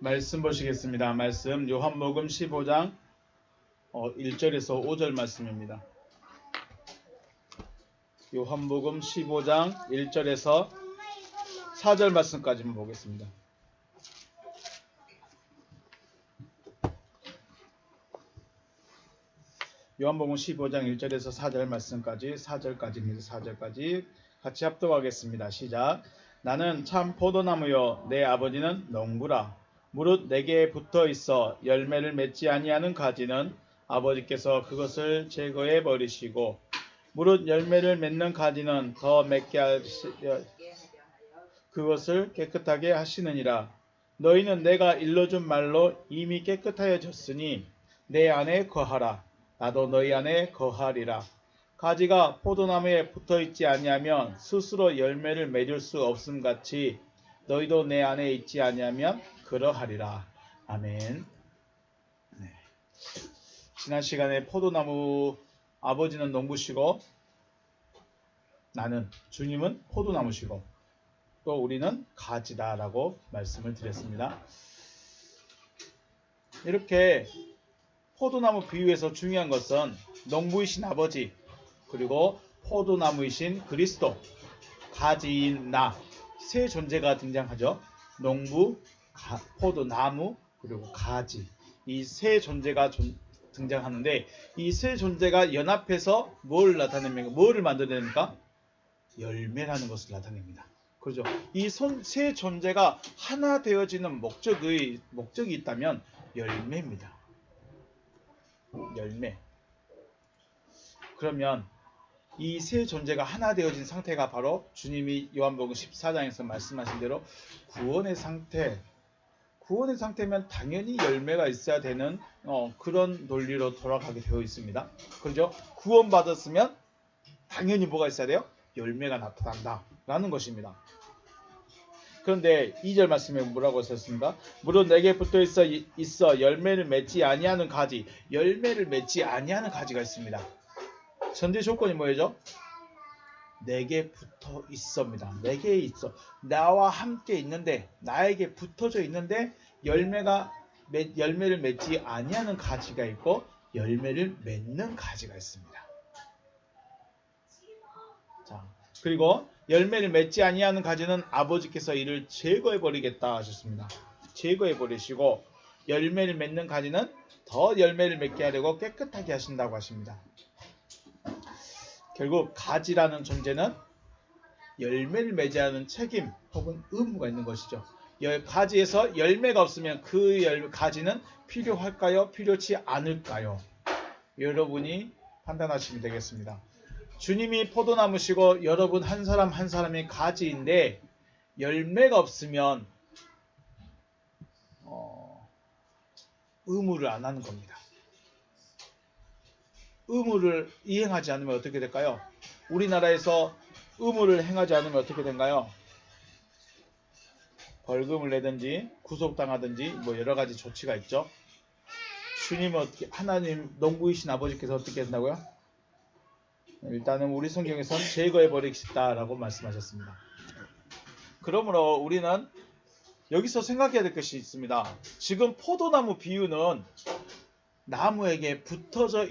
말씀 보시겠습니다. 말씀 요한복음 15장 1절에서 5절 말씀입니다. 요한복음 15장 1절에서 4절 말씀까지만 보겠습니다. 요한복음 15장 1절에서 4절 말씀까지 4절까지입니다. 4절까지 같이 합독하겠습니다. 시작. 나는 참 포도나무요 내 아버지는 농부라. 무릇 내게 붙어 있어 열매를 맺지 아니하는 가지는 아버지께서 그것을 제거해 버리시고 무릇 열매를 맺는 가지는 더 맺게 하시려 그것을 깨끗하게 하시느니라. 너희는 내가 일러준 말로 이미 깨끗하여졌으니 내 안에 거하라. 나도 너희 안에 거하리라. 가지가 포도나무에 붙어있지 아니하면 스스로 열매를 맺을 수 없음 같이 너희도 내 안에 있지 아니하면 그러하리라. 아멘. 네. 지난 시간에 포도나무 아버지는 농부시고 나는 주님은 포도나무시고 또 우리는 가지다라고 말씀을 드렸습니다. 이렇게 포도나무 비유에서 중요한 것은 농부이신 아버지 그리고 포도나무이신 그리스도 가지인 나 세 존재가 등장하죠. 농부, 포도나무 그리고 가지 이 세 존재가 등장하는데 이 세 존재가 연합해서 뭘 나타냅니까? 뭐를 만들어냅니까? 열매라는 것을 나타냅니다. 그렇죠. 이 세 존재가 하나 되어지는 목적이 있다면 열매입니다. 열매. 그러면 이 세 존재가 하나 되어진 상태가 바로 주님이 요한복음 14장에서 말씀하신 대로 구원의 상태. 구원의 상태면 당연히 열매가 있어야 되는 그런 논리로 돌아가게 되어 있습니다. 그렇죠? 구원받았으면 당연히 뭐가 있어야 돼요? 열매가 나타난다 라는 것입니다. 그런데 2절 말씀에 뭐라고 썼습니까? 무릇 내게 붙어 있어 열매를 맺지 아니하는 가지, 열매를 맺지 아니하는 가지가 있습니다. 전제 조건이 뭐죠? 내게 붙어 있습니다. 내게 있어. 나와 함께 있는데, 나에게 붙어져 있는데 열매를 맺지 아니하는 가지가 있고 열매를 맺는 가지가 있습니다. 자, 그리고 열매를 맺지 아니하는 가지는 아버지께서 이를 제거해 버리겠다 하셨습니다. 제거해 버리시고 열매를 맺는 가지는 더 열매를 맺게 하려고 깨끗하게 하신다고 하십니다. 결국 가지라는 존재는 열매를 맺어야 하는 책임 혹은 의무가 있는 것이죠. 가지에서 열매가 없으면 그 가지는 필요할까요? 필요치 않을까요? 여러분이 판단하시면 되겠습니다. 주님이 포도나무시고 여러분 한 사람 한 사람이 가지인데 열매가 없으면 의무를 안 하는 겁니다. 의무를 이행하지 않으면 어떻게 될까요? 우리나라에서 의무를 행하지 않으면 어떻게 된가요? 벌금을 내든지 구속당하든지 뭐 여러 가지 조치가 있죠. 주님은 어떻게 하나님 농부이신 아버지께서 어떻게 한다고요? 일단은 우리 성경에서는 제거해 버리겠다라고 말씀하셨습니다. 그러므로 우리는 여기서 생각해야 될 것이 있습니다. 지금 포도나무 비유는 나무에게 붙어져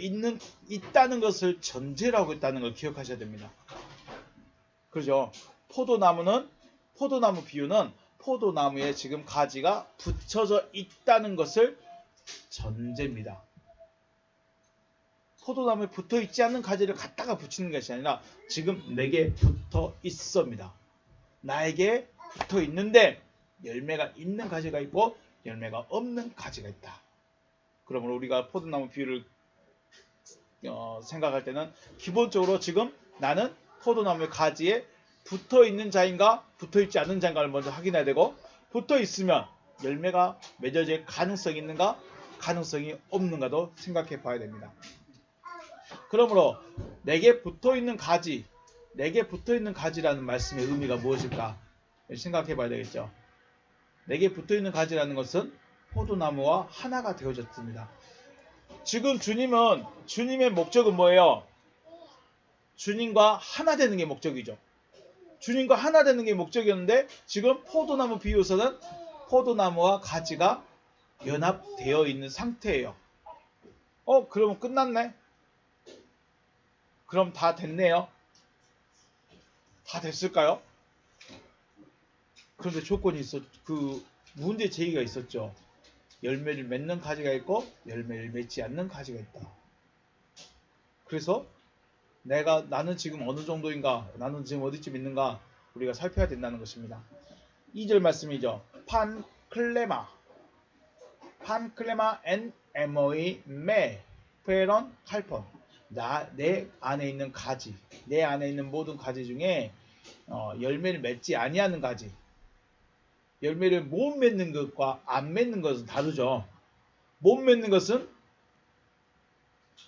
있다는 것을 전제라고 있다는 걸 기억하셔야 됩니다. 그죠? 포도나무 비유는 포도나무에 지금 가지가 붙여져 있다는 것을 전제입니다. 포도나무에 붙어 있지 않은 가지를 갖다가 붙이는 것이 아니라 지금 내게 붙어 있습니다. 나에게 붙어 있는데 열매가 있는 가지가 있고 열매가 없는 가지가 있다. 그러므로 우리가 포도나무 비유를 생각할 때는 기본적으로 지금 나는 포도나무의 가지에 붙어 있는 자인가 붙어 있지 않는 자인가를 먼저 확인해야 되고 붙어 있으면 열매가 맺어질 가능성이 있는가 가능성이 없는가도 생각해 봐야 됩니다. 그러므로 내게 붙어 있는 가지라는 말씀의 의미가 무엇일까 생각해 봐야 되겠죠. 내게 붙어 있는 가지라는 것은 포도나무와 하나가 되어졌습니다. 지금 주님의 목적은 뭐예요? 주님과 하나 되는 게 목적이죠. 주님과 하나 되는 게 목적이었는데 지금 포도나무 비유에서는 포도나무와 가지가 연합되어 있는 상태예요. 그러면 끝났네? 그럼 다 됐네요? 다 됐을까요? 그런데 조건이 문제 제기가 있었죠. 열매를 맺는 가지가 있고 열매를 맺지 않는 가지가 있다. 그래서 나는 지금 어느 정도인가, 나는 지금 어디쯤 있는가 우리가 살펴야 된다는 것입니다. 2절 말씀이죠. 판클레마 엔 에모이 메 페런 칼폰. 내 안에 있는 가지, 내 안에 있는 모든 가지 중에 열매를 맺지 아니하는 가지, 열매를 못 맺는 것과 안 맺는 것은 다르죠. 못 맺는 것은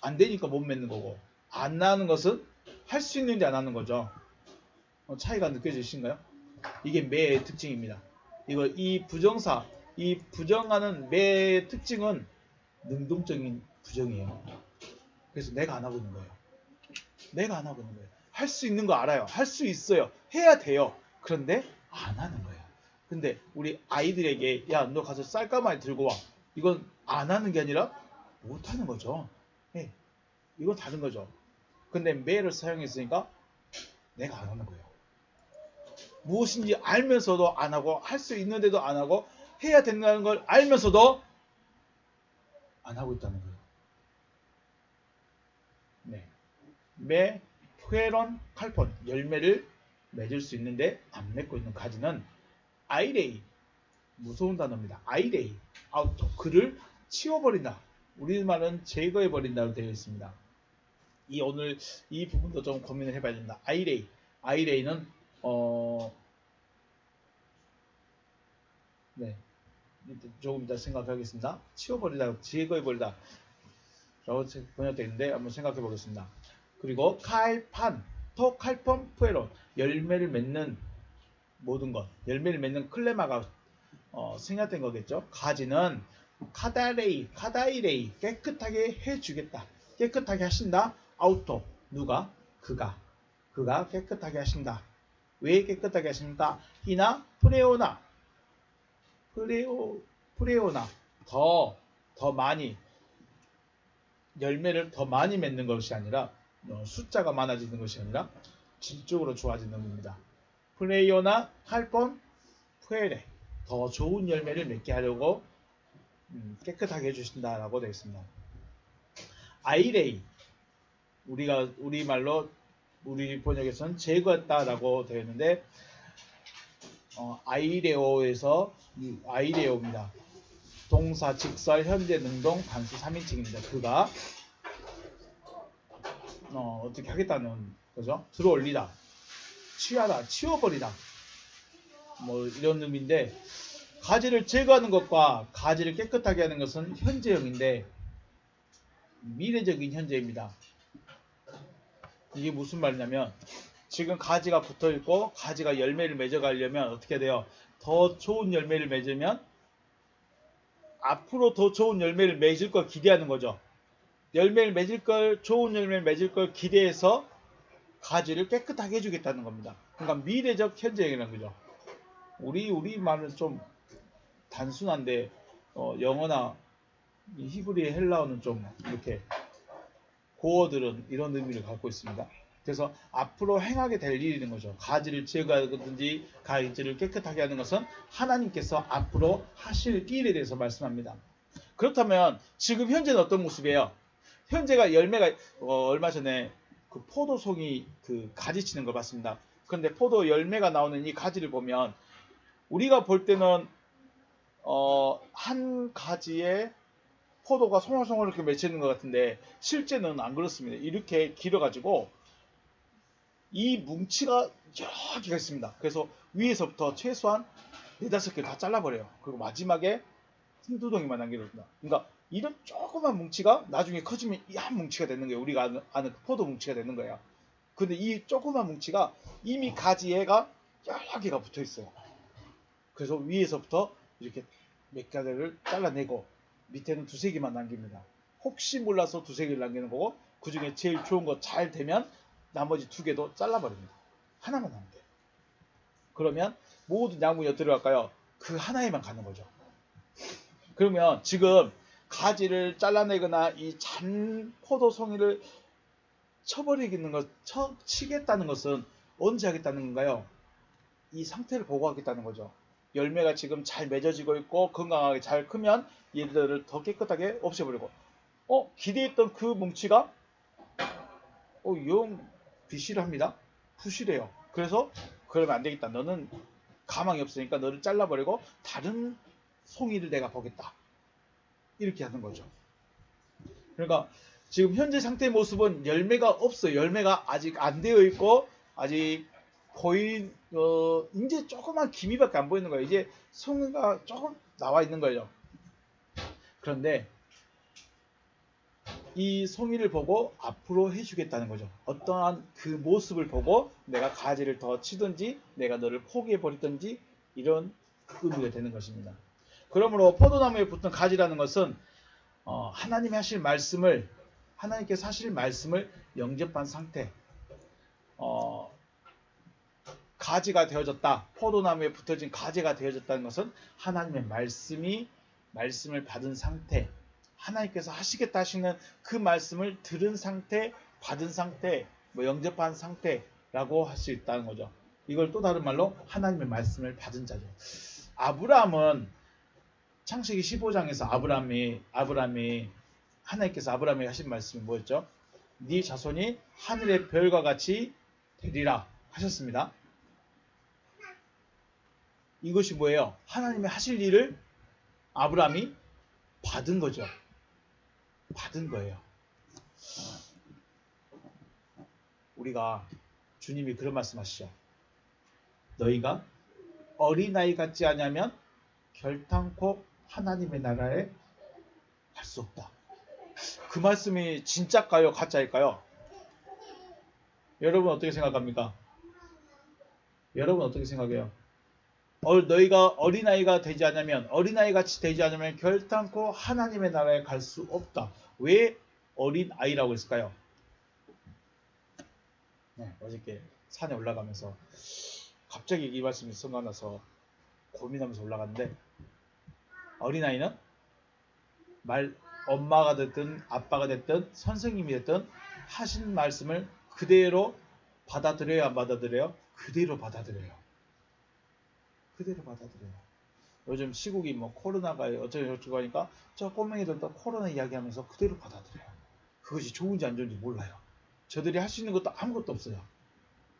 안 되니까 못 맺는 거고, 안 나는 것은 할 수 있는데 안 하는 거죠. 차이가 느껴지신가요? 이게 매의 특징입니다. 이 부정사, 이 부정하는 매의 특징은 능동적인 부정이에요. 그래서 내가 안 하고 있는 거예요. 내가 안 하고 있는 거예요. 할 수 있는 거 알아요. 할 수 있어요. 해야 돼요. 그런데 안 하는 거예요. 근데 우리 아이들에게 야, 너 가서 쌀가마니 들고 와. 이건 안 하는 게 아니라 못 하는 거죠. 이건 다른 거죠. 근데 매를 사용했으니까 내가 안 하는 거예요. 무엇인지 알면서도 안 하고, 할 수 있는데도 안 하고, 해야 된다는 걸 알면서도 안 하고 있다는 거예요. 네. 매, 페런, 칼폰, 열매를 맺을 수 있는데 안 맺고 있는 가지는 아이레이, 무서운 단어입니다. 아이레이, 아우토, 그를 치워버린다. 우리말은 제거해버린다고 되어 있습니다. 오늘 이 부분도 좀 고민을 해봐야 된다. 아이레이는 네, 조금 이따 생각하겠습니다. 치워버리다, 제거해버리다 라고 번역되어 있는데 한번 생각해 보겠습니다. 그리고 칼판, 칼폰 푸에로, 열매를 맺는 모든 것, 열매를 맺는 클레마가 생략된 거겠죠. 가지는 카다이레이, 깨끗하게 해주겠다. 깨끗하게 하신다. 아우토, 누가? 그가 깨끗하게 하신다. 왜 깨끗하게 하신다? 히나 프레오나, 더 많이, 열매를 더 많이 맺는 것이 아니라, 숫자가 많아지는 것이 아니라 질적으로 좋아지는 겁니다. 프레이오나 할폰 푸에레, 더 좋은 열매를 맺게 하려고 깨끗하게 해주신다라고 되어 있습니다. 아이레이, 우리말로 우리 번역에서는 제거했다라고 되어 있는데, 아이레오입니다. 동사, 직설, 현재, 능동, 단수 3인칭입니다. 그가 어떻게 하겠다는 거죠? 들어올리다, 취하다, 치워버리다, 뭐 이런 의미인데, 가지를 제거하는 것과 가지를 깨끗하게 하는 것은 현재형인데 미래적인 현재입니다. 이게 무슨 말이냐면, 지금 가지가 붙어있고 가지가 열매를 맺어가려면 어떻게 돼요? 더 좋은 열매를 맺으면 앞으로 더 좋은 열매를 맺을 걸 기대하는 거죠. 좋은 열매를 맺을 걸 기대해서 가지를 깨끗하게 해주겠다는 겁니다. 그러니까 미래적 현재형이라는 거죠. 우리 말은 좀 단순한데, 영어나 히브리 헬라어는 좀 이렇게 고어들은 이런 의미를 갖고 있습니다. 그래서 앞으로 행하게 될 일이 있는 거죠. 가지를 제거하든지 가지를 깨끗하게 하는 것은 하나님께서 앞으로 하실 일에 대해서 말씀합니다. 그렇다면 지금 현재는 어떤 모습이에요? 현재가 열매가 얼마 전에 그 포도송이 그 가지 치는 걸 봤습니다. 그런데 포도 열매가 나오는 이 가지를 보면 우리가 볼 때는 한 가지에 포도가 송울송울 이렇게 맺혀있는 것 같은데 실제는 안 그렇습니다. 이렇게 길어가지고 이 뭉치가 여러 개가 있습니다. 그래서 위에서부터 최소한 4-5개 다 잘라버려요. 그리고 마지막에 흰두덩이만 남겨놓습니다. 그러니까 이런 조그만 뭉치가 나중에 커지면 이 한 뭉치가 되는 거예요. 우리가 아는 포도 뭉치가 되는 거예요. 근데 이 조그만 뭉치가 이미 가지에가 여러 개가 붙어 있어요. 그래서 위에서부터 이렇게 몇 가지를 잘라내고 밑에는 2-3개만 남깁니다. 혹시 몰라서 2-3개를 남기는 거고, 그 중에 제일 좋은 거 잘 되면 나머지 2개도 잘라버립니다. 하나만 남겨요. 그러면 모든 양분이 어디로 갈까요? 그 하나에만 가는 거죠. 그러면 지금 가지를 잘라내거나 이 잔 포도송이를 치겠다는 것은 언제 하겠다는 건가요? 이 상태를 보고 하겠다는 거죠. 열매가 지금 잘 맺어지고 있고 건강하게 잘 크면 얘들을 더 깨끗하게 없애버리고, 기대했던 그 뭉치가 영 비실합니다. 부실해요. 그래서 그러면 안 되겠다. 너는 가망이 없으니까 너를 잘라버리고 다른 송이를 내가 보겠다. 이렇게 하는 거죠. 그러니까 지금 현재 상태의 모습은 열매가 없어요. 열매가 아직 안 되어 있고 아직 이제 조그만 기미밖에 안 보이는 거예요. 이제 송이가 조금 나와 있는 거예요. 그런데 이 송이를 보고 앞으로 해주겠다는 거죠. 어떠한 그 모습을 보고 내가 가지를 더 치든지 내가 너를 포기해버리든지 이런 의미가 되는 것입니다. 그러므로 포도나무에 붙은 가지라는 것은 하나님이 하실 말씀을, 하나님께서 하실 말씀을 영접한 상태, 가지가 되어졌다. 포도나무에 붙어진 가지가 되어졌다는 것은 하나님의 말씀을 받은 상태, 하나님께서 하시겠다 하시는 그 말씀을 들은 상태, 받은 상태, 영접한 상태라고 할 수 있다는 거죠. 이걸 또 다른 말로 하나님의 말씀을 받은 자죠. 아브라함은 창세기 15장에서 아브라함이 하나님께서 아브라함에게 하신 말씀이 뭐였죠? 네 자손이 하늘의 별과 같이 되리라 하셨습니다. 이것이 뭐예요? 하나님이 하실 일을 아브라함이 받은 거죠. 받은 거예요. 우리가 주님이 그런 말씀하시죠. 너희가 어린아이 같지 않으면 결탄코 하나님의 나라에 갈 수 없다. 그 말씀이 진짜일까요? 가짜일까요? 여러분 어떻게 생각합니까? 여러분 어떻게 생각해요? 너희가 어린아이가 되지 않으면, 어린아이같이 되지 않으면 결탄코 하나님의 나라에 갈 수 없다. 왜 어린아이라고 했을까요? 네, 어저께 산에 올라가면서 갑자기 이 말씀이 생각나서 고민하면서 올라갔는데, 어린아이는 엄마가 됐든 아빠가 됐든 선생님이 됐든 하신 말씀을 그대로 받아들여야 안 받아들여요? 그대로 받아들여요. 그대로 받아들여요. 요즘 시국이 코로나가 어쩌고 하니까 저 꼬맹이들도 코로나 이야기하면서 그대로 받아들여요. 그것이 좋은지 안 좋은지 몰라요. 저들이 할 수 있는 것도 아무것도 없어요.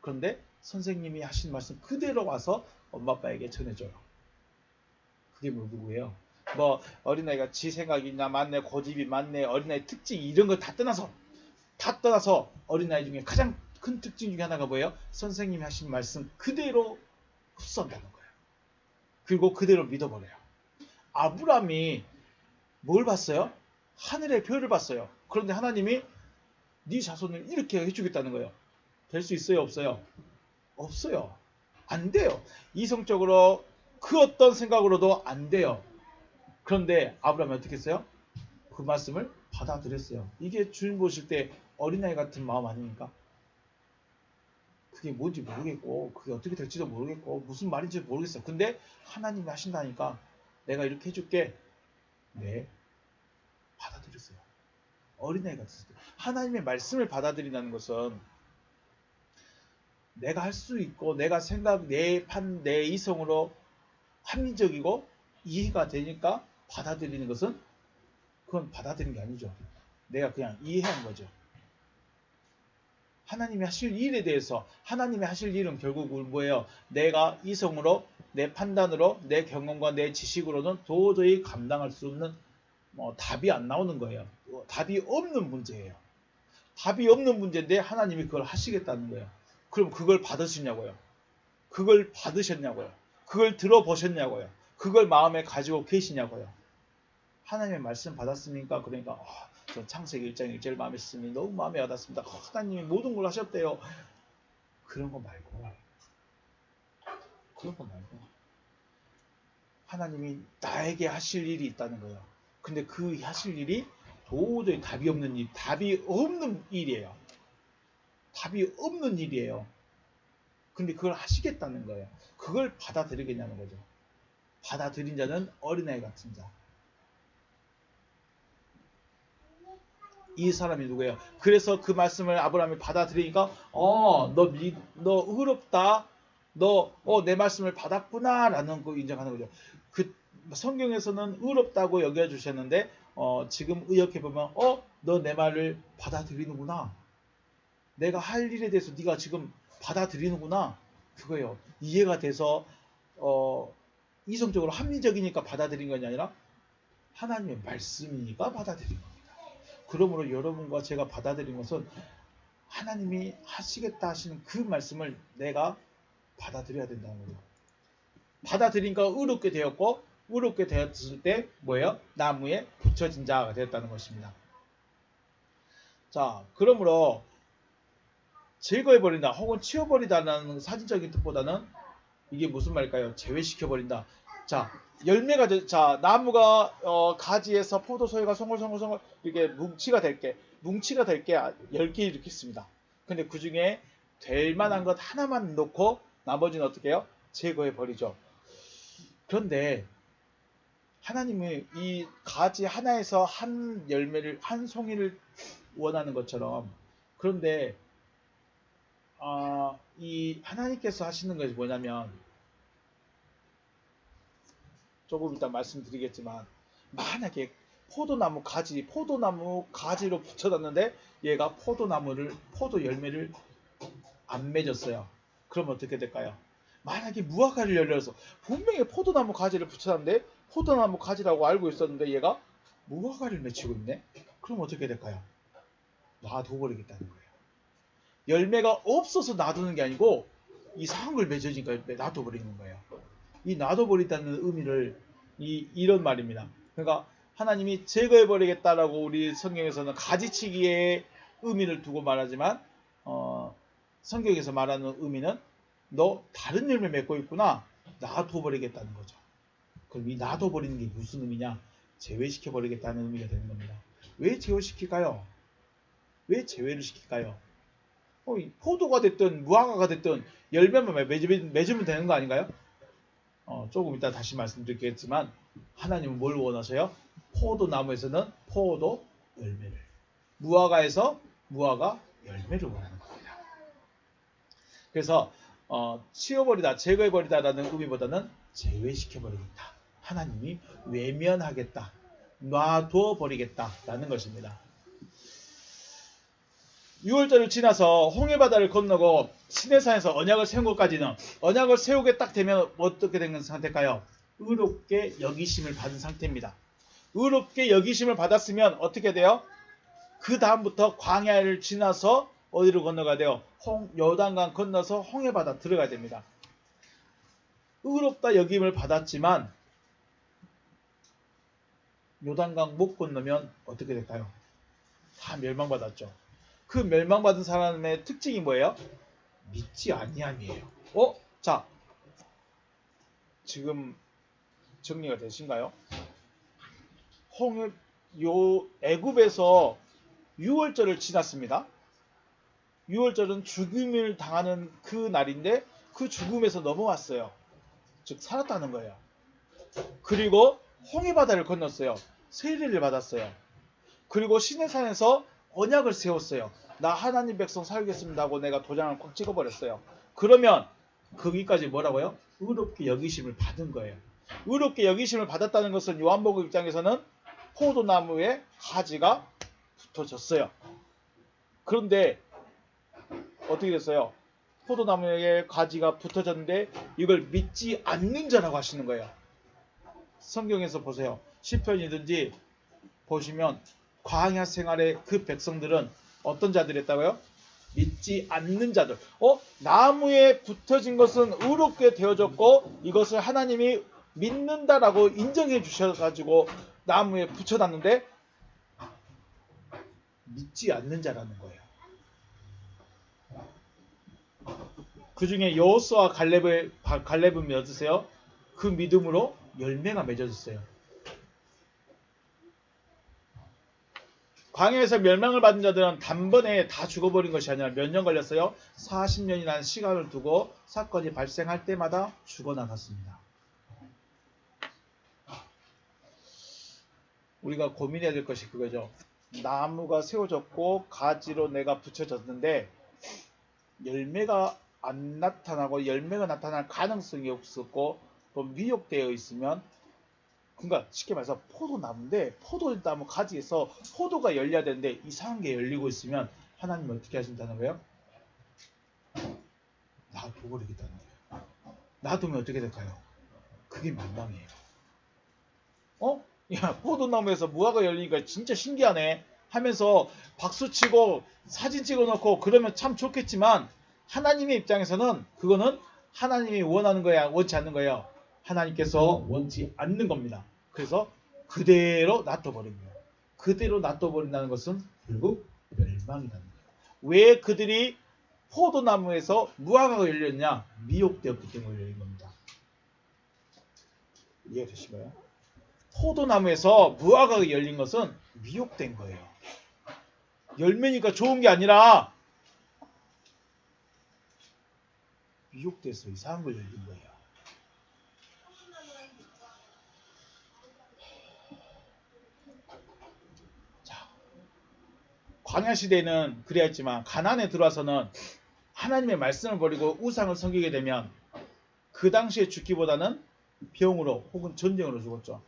그런데 선생님이 하신 말씀 그대로 와서 엄마 아빠에게 전해줘요. 그게 누구예요? 어린아이가 지 생각이나 많네, 고집이 많네, 어린아이 특징 이런 걸 다 떠나서 어린아이 중에 가장 큰 특징 중에 하나가 뭐예요? 선생님이 하신 말씀 그대로 흡수한다는 거예요. 그리고 그대로 믿어버려요. 아브라함이 뭘 봤어요? 하늘의 별을 봤어요. 그런데 하나님이 네 자손을 이렇게 해주겠다는 거예요. 될 수 있어요? 없어요? 없어요. 안 돼요. 이성적으로 그 어떤 생각으로도 안 돼요. 그런데 아브라함이 어떻게 했어요? 그 말씀을 받아들였어요. 이게 주님 보실 때 어린아이 같은 마음 아닙니까? 그게 뭔지 모르겠고 그게 어떻게 될지도 모르겠고 무슨 말인지 모르겠어요. 근데 하나님이 하신다니까 내가 이렇게 해줄게. 네, 받아들였어요. 어린아이 같았어요. 하나님의 말씀을 받아들인다는 것은 내가 할 수 있고 내가 내 이성으로 합리적이고 이해가 되니까 받아들이는 것은 그건 받아들이는 게 아니죠. 내가 그냥 이해한 거죠. 하나님이 하실 일에 대해서 하나님이 하실 일은 결국은 뭐예요? 내가 이성으로 내 판단으로 내 경험과 내 지식으로는 도저히 감당할 수 없는 답이 안 나오는 거예요. 답이 없는 문제예요. 답이 없는 문제인데 하나님이 그걸 하시겠다는 거예요. 그럼 그걸 받으시냐고요? 그걸 받으셨냐고요? 그걸 들어보셨냐고요? 그걸 마음에 가지고 계시냐고요? 하나님의 말씀 받았습니까? 그러니까 전 창세기 1장 1절 마음에 있으니 너무 마음에 와닿습니다. 하나님이 모든 걸 하셨대요. 그런 거 말고 하나님이 나에게 하실 일이 있다는 거예요. 근데 그 하실 일이 도저히 답이 없는 일, 답이 없는 일이에요. 답이 없는 일이에요. 근데 그걸 하시겠다는 거예요. 그걸 받아들이겠냐는 거죠. 받아들인 자는 어린아이 같은 자. 이 사람이 누구예요? 그래서 그 말씀을 아브라함이 받아들이니까 너 의롭다. 너 내 말씀을 받았구나 라는 거 인정하는 거죠. 그 성경에서는 의롭다고 여겨 주셨는데 지금 의역해 보면 너 내 말을 받아들이는구나. 내가 할 일에 대해서 네가 지금 받아들이는구나. 그거예요. 이해가 돼서 이성적으로 합리적이니까 받아들인 것이 아니라 하나님의 말씀이니까 받아들인 겁니다. 그러므로 여러분과 제가 받아들인 것은 하나님이 하시겠다 하시는 그 말씀을 내가 받아들여야 된다는 거죠. 받아들이니까 의롭게 되었고 의롭게 되었을 때 뭐예요? 나무에 붙여진 자가 되었다는 것입니다. 자, 그러므로 제거해버린다 혹은 치워버리다라는 사진적인 뜻보다는 이게 무슨 말일까요? 제외시켜버린다. 자, 나무가 가지에서 포도소가 송골송골송골 이렇게 뭉치가 될 게 10개 이렇게 있습니다. 근데 그 중에 될 만한 것 하나만 놓고 나머지는 어떻게 해요? 제거해버리죠. 그런데 하나님이 이 가지 하나에서 한 열매를, 한 송이를 원하는 것처럼 그런데 이 하나님께서 하시는 것이 뭐냐면 조금 이따 말씀드리겠지만 만약에 포도나무 가지로 붙여놨는데 얘가 포도 열매를 안 맺었어요. 그럼 어떻게 될까요? 만약에 무화과를 열려서 분명히 포도나무 가지를 붙여놨는데 포도나무 가지라고 알고 있었는데 얘가 무화과를 맺히고 있네? 그럼 어떻게 될까요? 놔둬버리겠다는 거예요. 열매가 없어서 놔두는 게 아니고 이상한 걸 맺어지니까 놔둬버리는 거예요. 이 놔둬버린다는 의미를 이런 말입니다. 그러니까 하나님이 제거해버리겠다라고 우리 성경에서는 가지치기의 의미를 두고 말하지만 성경에서 말하는 의미는 너 다른 열매 맺고 있구나. 놔둬버리겠다는 거죠. 그럼 이 놔둬버리는 게 무슨 의미냐? 제외시켜버리겠다는 의미가 되는 겁니다. 왜 제외시킬까요? 왜 제외를 시킬까요? 포도가 됐든 무화과가 됐든 열매만 맺으면 되는 거 아닌가요? 조금 이따 다시 말씀드리겠지만 하나님은 뭘 원하세요? 포도나무에서는 포도 열매를, 무화과에서 무화과 열매를 원하는 겁니다. 그래서 치워버리다, 제거해버리다라는 의미보다는 제외시켜버리겠다. 하나님이 외면하겠다, 놔둬버리겠다라는 것입니다. 6월절을 지나서 홍해바다를 건너고 시내산에서 언약을 세운 것까지는 언약을 세우게 딱 되면 어떻게 된 상태일까요? 의롭게 여기심을 받은 상태입니다. 의롭게 여기심을 받았으면 어떻게 돼요? 그 다음부터 광야를 지나서 어디로 건너가야 돼요? 요단강 건너서 홍해바다 들어가야 됩니다. 의롭다 여김을 받았지만 요단강 못 건너면 어떻게 될까요? 다 멸망받았죠. 그 멸망받은 사람의 특징이 뭐예요? 믿지 아니함이에요. 자, 지금 정리가 되신가요? 애굽에서 6월절을 지났습니다. 6월절은 죽음을 당하는 그 날인데 그 죽음에서 넘어왔어요. 즉 살았다는 거예요. 그리고 홍해바다를 건넜어요. 세례를 받았어요. 그리고 시내산에서 언약을 세웠어요. 나 하나님 백성 살겠습니다 하고 내가 도장을 꽉 찍어버렸어요. 그러면 거기까지 뭐라고요? 의롭게 여기심을 받은 거예요. 의롭게 여기심을 받았다는 것은 요한복음 입장에서는 포도나무에 가지가 붙어졌어요. 그런데 어떻게 됐어요? 포도나무에 가지가 붙어졌는데 이걸 믿지 않는 자라고 하시는 거예요. 성경에서 보세요. 시편이든지 보시면 광야 생활의 그 백성들은 어떤 자들이었다고요? 믿지 않는 자들. 나무에 붙어진 것은 의롭게 되어졌고 이것을 하나님이 믿는다라고 인정해 주셔가지고 나무에 붙여놨는데 믿지 않는 자라는 거예요. 그 중에 여호수아 갈렙은 맺으세요? 그 믿음으로 열매가 맺어졌어요. 광야에서 멸망을 받은 자들은 단번에 다 죽어버린 것이 아니라 몇 년 걸렸어요? 40년이라는 시간을 두고 사건이 발생할 때마다 죽어나갔습니다. 우리가 고민해야 될 것이 그거죠. 나무가 세워졌고 가지로 내가 붙여졌는데 열매가 안 나타나고 열매가 나타날 가능성이 없었고 또 미혹되어 있으면, 그러니까 쉽게 말해서 포도나무인데 포도나무 가지에서 포도가 열려야 되는데 이상한 게 열리고 있으면 하나님은 어떻게 하신다는 거예요? 놔둬버리겠다는 거예요. 놔두면 어떻게 될까요? 그게 멸망이에요. 야, 포도나무에서 무화과 열리니까 진짜 신기하네 하면서 박수치고 사진 찍어놓고 그러면 참 좋겠지만, 하나님의 입장에서는 그거는 하나님이 원하는 거야, 원치 않는 거예요? 하나님께서 원치 않는 겁니다. 그래서 그대로 놔둬버린 거예요. 그대로 놔둬버린다는 것은 결국 멸망이라는 거예요. 왜 그들이 포도나무에서 무화과가 열렸냐? 미혹되었기 때문에 열린 겁니다. 이해되시나요? 포도나무에서 무화과가 열린 것은 미혹된 거예요. 열매니까 좋은 게 아니라 미혹돼서 이상한 걸 열린 거예요. 자, 광야 시대는 그래야 했지만 가나안에 들어와서는 하나님의 말씀을 버리고 우상을 섬기게 되면 그 당시에 죽기보다는 병으로 혹은 전쟁으로 죽었죠.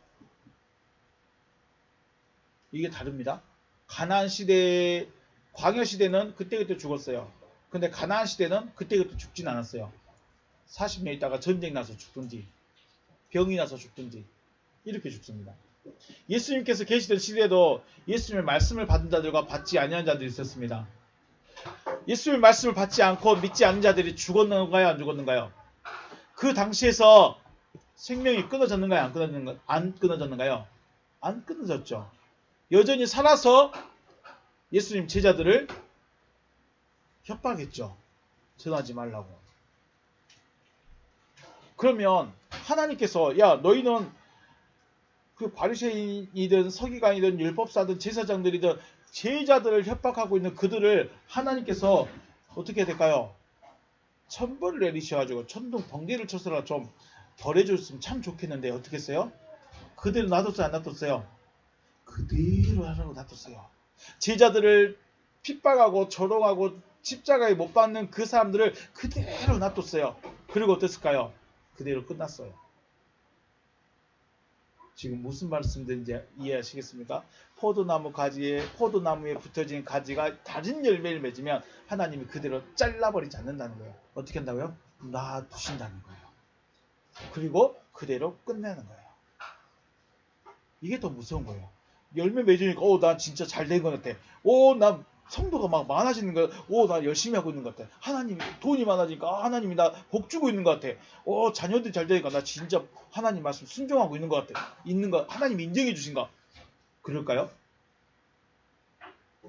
이게 다릅니다. 가나안 시대, 광야 시대는 그때그때 죽었어요. 근데 가나안 시대는 그때그때 죽진 않았어요. 40년 있다가 전쟁 나서 죽든지 병이 나서 죽든지 이렇게 죽습니다. 예수님께서 계시던 시대에도 예수님의 말씀을 받은 자들과 받지 아니한 자들이 있었습니다. 예수님의 말씀을 받지 않고 믿지 않는 자들이 죽었는가요, 안 죽었는가요? 그 당시에서 생명이 끊어졌는가요, 안 끊어졌는가요? 안 끊어졌죠. 여전히 살아서 예수님 제자들을 협박했죠. 전하지 말라고. 그러면 하나님께서 야, 너희는 그 바리새인이든 서기관이든 율법사든 제사장들이든 제자들을 협박하고 있는 그들을 하나님께서 어떻게 해야 될까요? 천벌을 내리셔가지고 천둥 번개를 쳐서라 좀 벌해줬으면 참 좋겠는데 어떻게 했어요? 그대로 놔뒀어요, 안 놔뒀어요? 그대로 하라고 놔뒀어요. 제자들을 핍박하고 조롱하고 십자가에 못 박는 그 사람들을 그대로 놔뒀어요. 그리고 어땠을까요? 그대로 끝났어요. 지금 무슨 말씀인지 이해하시겠습니까? 포도나무에 붙어진 가지가 다른 열매를 맺으면 하나님이 그대로 잘라버리지 않는다는 거예요. 어떻게 한다고요? 놔두신다는 거예요. 그리고 그대로 끝내는 거예요. 이게 더 무서운 거예요. 열매 맺으니까 나 진짜 잘 된 것 같아. 나 성도가 막 많아지는 거야. 나 열심히 하고 있는 것 같아. 하나님이 돈이 많아지니까 하나님이 나 복 주고 있는 것 같아. 자녀들이 잘 되니까 나 진짜 하나님 말씀 순종하고 있는 것 같아. 하나님이 인정해 주신가? 그럴까요?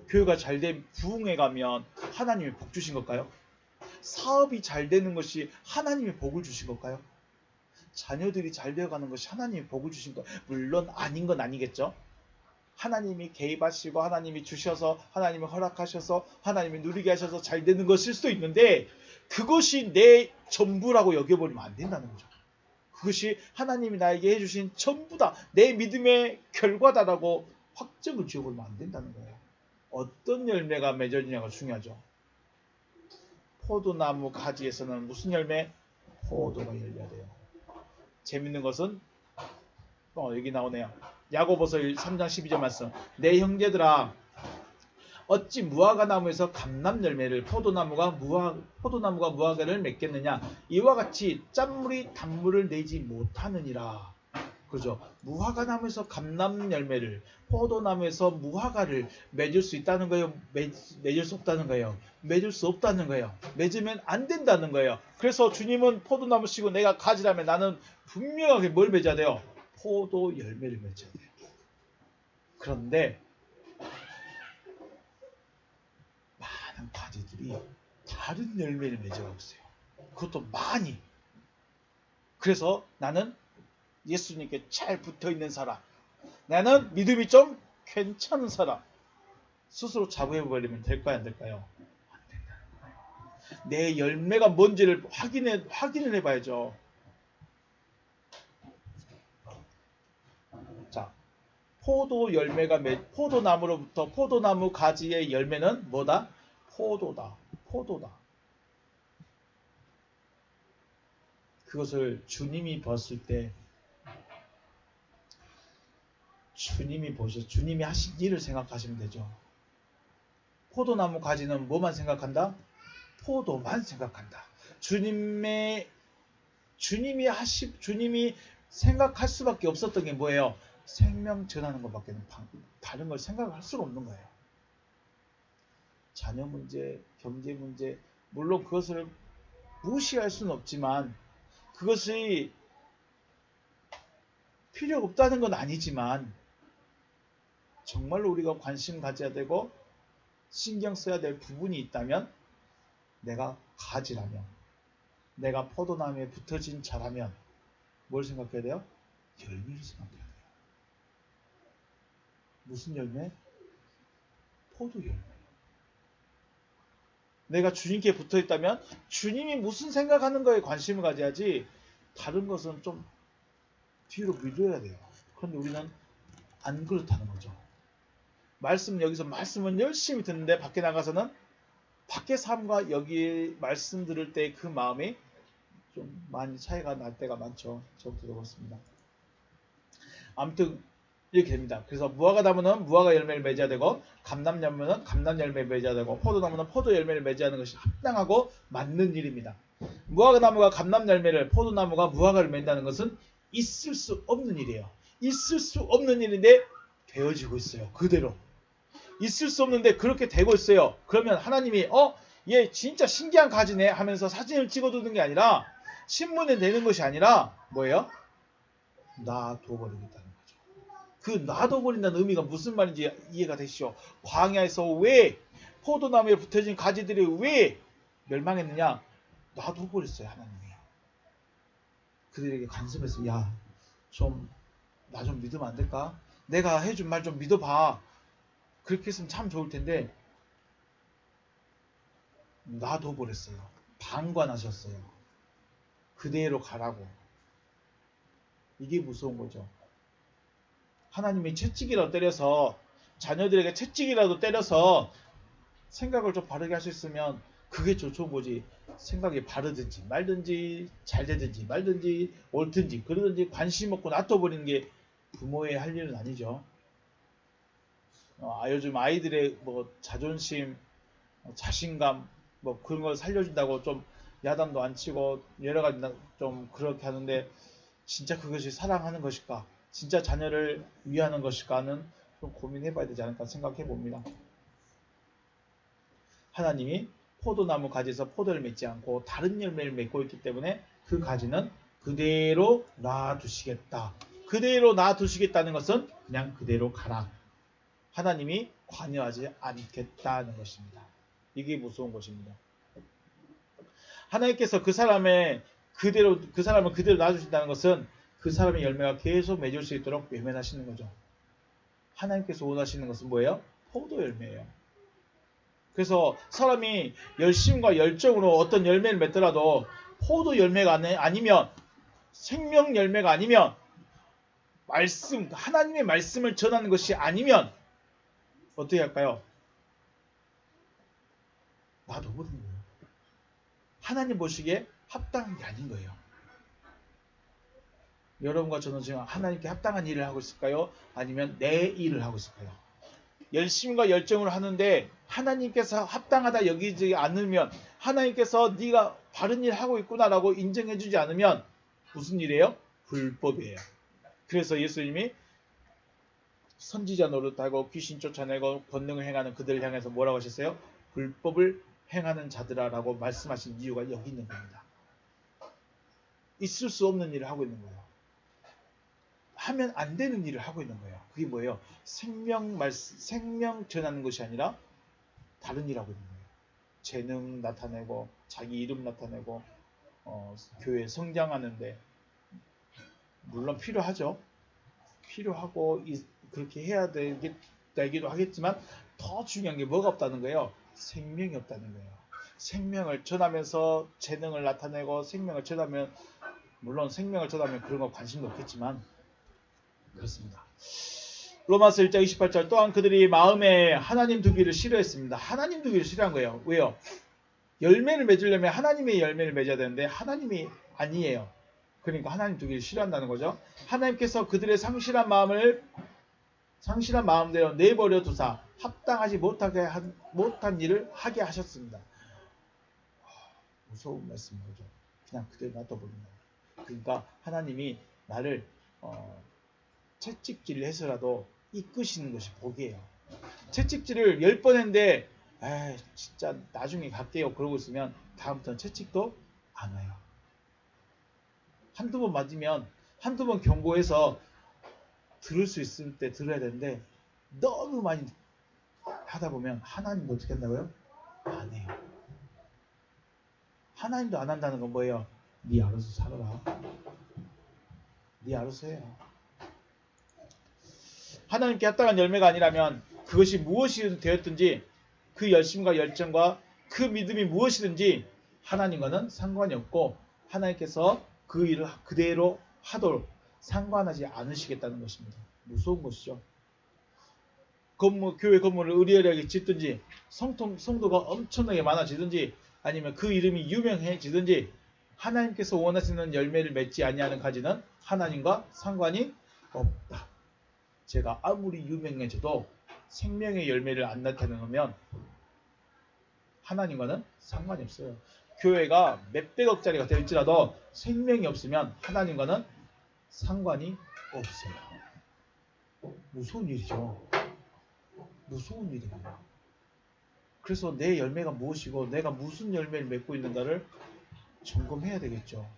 교회가 잘 된 부흥회 가면 하나님이 복 주신 걸까요? 사업이 잘 되는 것이 하나님이 복을 주신 걸까요? 자녀들이 잘 되어가는 것이 하나님이 복을 주신 것, 물론 아닌 건 아니겠죠. 하나님이 개입하시고 하나님이 주셔서 하나님이 허락하셔서 하나님이 누리게 하셔서 잘 되는 것일 수도 있는데 그것이 내 전부라고 여겨버리면 안 된다는 거죠. 그것이 하나님이 나에게 해주신 전부다, 내 믿음의 결과다라고 확정을 지어버리면 안 된다는 거예요. 어떤 열매가 맺어지냐가 중요하죠. 포도나무 가지에서는 무슨 열매? 포도가 열려야 돼요. 재밌는 것은 여기 나오네요. 야고보서 3장 12절 말씀. 내 형제들아, 어찌 무화과 나무에서 감람 열매를 포도나무가 무화과를 맺겠느냐? 이와 같이 짠물이 단물을 내지 못하느니라. 그죠? 무화과 나무에서 감람 열매를, 포도나무에서 무화과를 맺을 수 있다는 거예요? 맺을 수 없다는 거예요? 맺을 수 없다는 거예요. 맺으면 안 된다는 거예요. 그래서 주님은 포도나무 시고 내가 가지라면 나는 분명하게 뭘 맺어야 돼요? 포도 열매를 맺어야 돼요. 그런데 많은 가지들이 다른 열매를 맺어가고 있어요. 그것도 많이. 그래서 나는 예수님께 잘 붙어있는 사람, 나는 믿음이 좀 괜찮은 사람, 스스로 자부해버리면 될까요, 안 될까요? 안 된다는 거예요. 내 열매가 뭔지를 확인을 해봐야죠. 자, 포도나무로부터 포도나무 가지의 열매는 뭐다? 포도다. 포도다. 그것을 주님이 봤을 때 주님이 하신 일을 생각하시면 되죠. 포도나무 가지는 뭐만 생각한다? 포도만 생각한다. 주님이 생각할 수밖에 없었던 게 뭐예요? 생명 전하는 것밖에 다른 걸 생각할 수가 없는 거예요. 자녀 문제, 경제 문제, 물론 그것을 무시할 수는 없지만 그것이 필요가 없다는 건 아니지만 정말로 우리가 관심 가져야 되고 신경 써야 될 부분이 있다면 내가 가지라면, 내가 포도나무에 붙어진 자라면 뭘 생각해야 돼요? 열매를 생각해야 돼요. 무슨 열매? 포도 열매. 내가 주님께 붙어있다면 주님이 무슨 생각하는 거에 관심을 가져야지 다른 것은 좀 뒤로 밀려야 돼요. 그런데 우리는 안 그렇다는 거죠. 여기서 말씀은 열심히 듣는데 밖에 나가서는 밖의 삶과 여기 말씀 들을 때 그 마음이 좀 많이 차이가 날 때가 많죠. 저도 그렇습니다. 아무튼 이렇게 됩니다. 그래서 무화과나무는 무화과 열매를 맺어야 되고 감람나무는 감람 열매를 맺어야 되고 포도나무는 포도 열매를 맺어야 하는 것이 합당하고 맞는 일입니다. 무화과나무가 감람 열매를 포도나무가 무화과를 맺는다는 것은 있을 수 없는 일이에요. 있을 수 없는 일인데 되어지고 있어요. 그대로. 있을 수 없는데 그렇게 되고 있어요. 그러면 하나님이 얘 진짜 신기한 가지네 하면서 사진을 찍어두는 게 아니라 신문에 내는 것이 아니라 뭐예요? 놔둬버리겠다는 거죠. 그 놔둬버린다는 의미가 무슨 말인지 이해가 되시죠? 광야에서 왜 포도나무에 붙어진 가지들이 왜 멸망했느냐? 놔둬버렸어요. 하나님이. 그들에게 간섭해서 나 좀 믿으면 안 될까? 내가 해준 말 좀 믿어봐. 그렇게 했으면 참 좋을 텐데 놔둬버렸어요. 방관하셨어요. 그대로 가라고. 이게 무서운 거죠. 하나님이 채찍이라도 때려서 자녀들에게 채찍이라도 때려서 생각을 좀 바르게 할 수 있으면 그게 좋은 거지. 생각이 바르든지 말든지 잘 되든지 말든지 옳든지 그러든지 관심 없고 놔둬버리는 게 부모의 할 일은 아니죠. 요즘 아이들의 자존심, 자신감 그런 걸 살려준다고 좀 야단도 안 치고 여러 가지 좀 그렇게 하는데 진짜 그것이 사랑하는 것일까? 진짜 자녀를 위하는 것일까는 좀 고민해봐야 되지 않을까 생각해 봅니다. 하나님이 포도나무 가지에서 포도를 맺지 않고 다른 열매를 맺고 있기 때문에 그 가지는 그대로 놔두시겠다. 그대로 놔두시겠다는 것은 그냥 그대로 가라. 하나님이 관여하지 않겠다는 것입니다. 이게 무서운 것입니다. 하나님께서 그 사람을 그대로 놔주신다는 것은 그 사람의 열매가 계속 맺을 수 있도록 외면하시는 거죠. 하나님께서 원하시는 것은 뭐예요? 포도 열매예요. 그래서 사람이 열심과 열정으로 어떤 열매를 맺더라도 포도 열매가 아니면 생명 열매가 아니면 하나님의 말씀을 전하는 것이 아니면 어떻게 할까요? 놔둬버리는 거예요. 하나님 보시기에 합당한 게 아닌 거예요. 여러분과 저는 지금 하나님께 합당한 일을 하고 있을까요? 아니면 내 일을 하고 있을까요? 열심과 열정을 하는데 하나님께서 합당하다 여기지 않으면 하나님께서 네가 바른 일 하고 있구나라고 인정해주지 않으면 무슨 일이에요? 불법이에요. 그래서 예수님이 선지자 노릇하고 귀신 쫓아내고 권능을 행하는 그들을 향해서 뭐라고 하셨어요? 불법을 행하는 자들아라고 말씀하신 이유가 여기 있는 겁니다. 있을 수 없는 일을 하고 있는 거예요. 하면 안 되는 일을 하고 있는 거예요. 그게 뭐예요? 생명 전하는 것이 아니라 다른 일을 하고 있는 거예요. 재능 나타내고 자기 이름 나타내고 교회 성장하는데 물론 필요하죠. 필요하고 그렇게 해야 되기도 하겠지만 더 중요한 게 뭐가 없다는 거예요? 생명이 없다는 거예요. 생명을 전하면서 재능을 나타내고 생명을 전하면 물론 생명을 전하면 그런 거 관심도 없겠지만 그렇습니다. 로마서 1장 28절 또한 그들이 마음에 하나님 두기를 싫어했습니다. 하나님 두기를 싫어한 거예요. 왜요? 열매를 맺으려면 하나님의 열매를 맺어야 되는데 하나님이 아니에요. 그러니까 하나님 두기를 싫어한다는 거죠. 하나님께서 그들의 상실한 마음대로 내버려 두사 합당하지 못한 일을 하게 하셨습니다. 무서운 말씀인 거죠. 그냥 그대로 놔둬버린다. 그러니까 하나님이 나를 채찍질을 해서라도 이끄시는 것이 복이에요. 채찍질을 10번 했는데 진짜 나중에 갈게요 그러고 있으면 다음부터는 채찍도 안 와요. 한두 번 맞으면 한두 번 경고해서 들을 수 있을 때 들어야 되는데 너무 많이 하다 보면 하나님도 어떻게 한다고요? 안 해요. 하나님도 안 한다는 건 뭐예요? 네 알아서 살아라. 네 알아서 해요. 하나님께 합당한 열매가 아니라면 그것이 무엇이 되었든지 그 열심과 열정과 그 믿음이 무엇이든지 하나님과는 상관이 없고 하나님께서 그 일을 그대로 하도록 상관하지 않으시겠다는 것입니다. 무서운 것이죠. 교회 건물을 의리하게 짓든지 성도가 엄청나게 많아지든지 아니면 그 이름이 유명해지든지 하나님께서 원하시는 열매를 맺지 아니하는 가지는 하나님과 상관이 없다. 제가 아무리 유명해져도 생명의 열매를 안 나타내면 하나님과는 상관이 없어요. 교회가 몇백억짜리가 될지라도 생명이 없으면 하나님과는 상관이 없어요. 무서운 일이죠. 무서운 일이에요. 그래서 내 열매가 무엇이고 내가 무슨 열매를 맺고 있는가를 점검해야 되겠죠.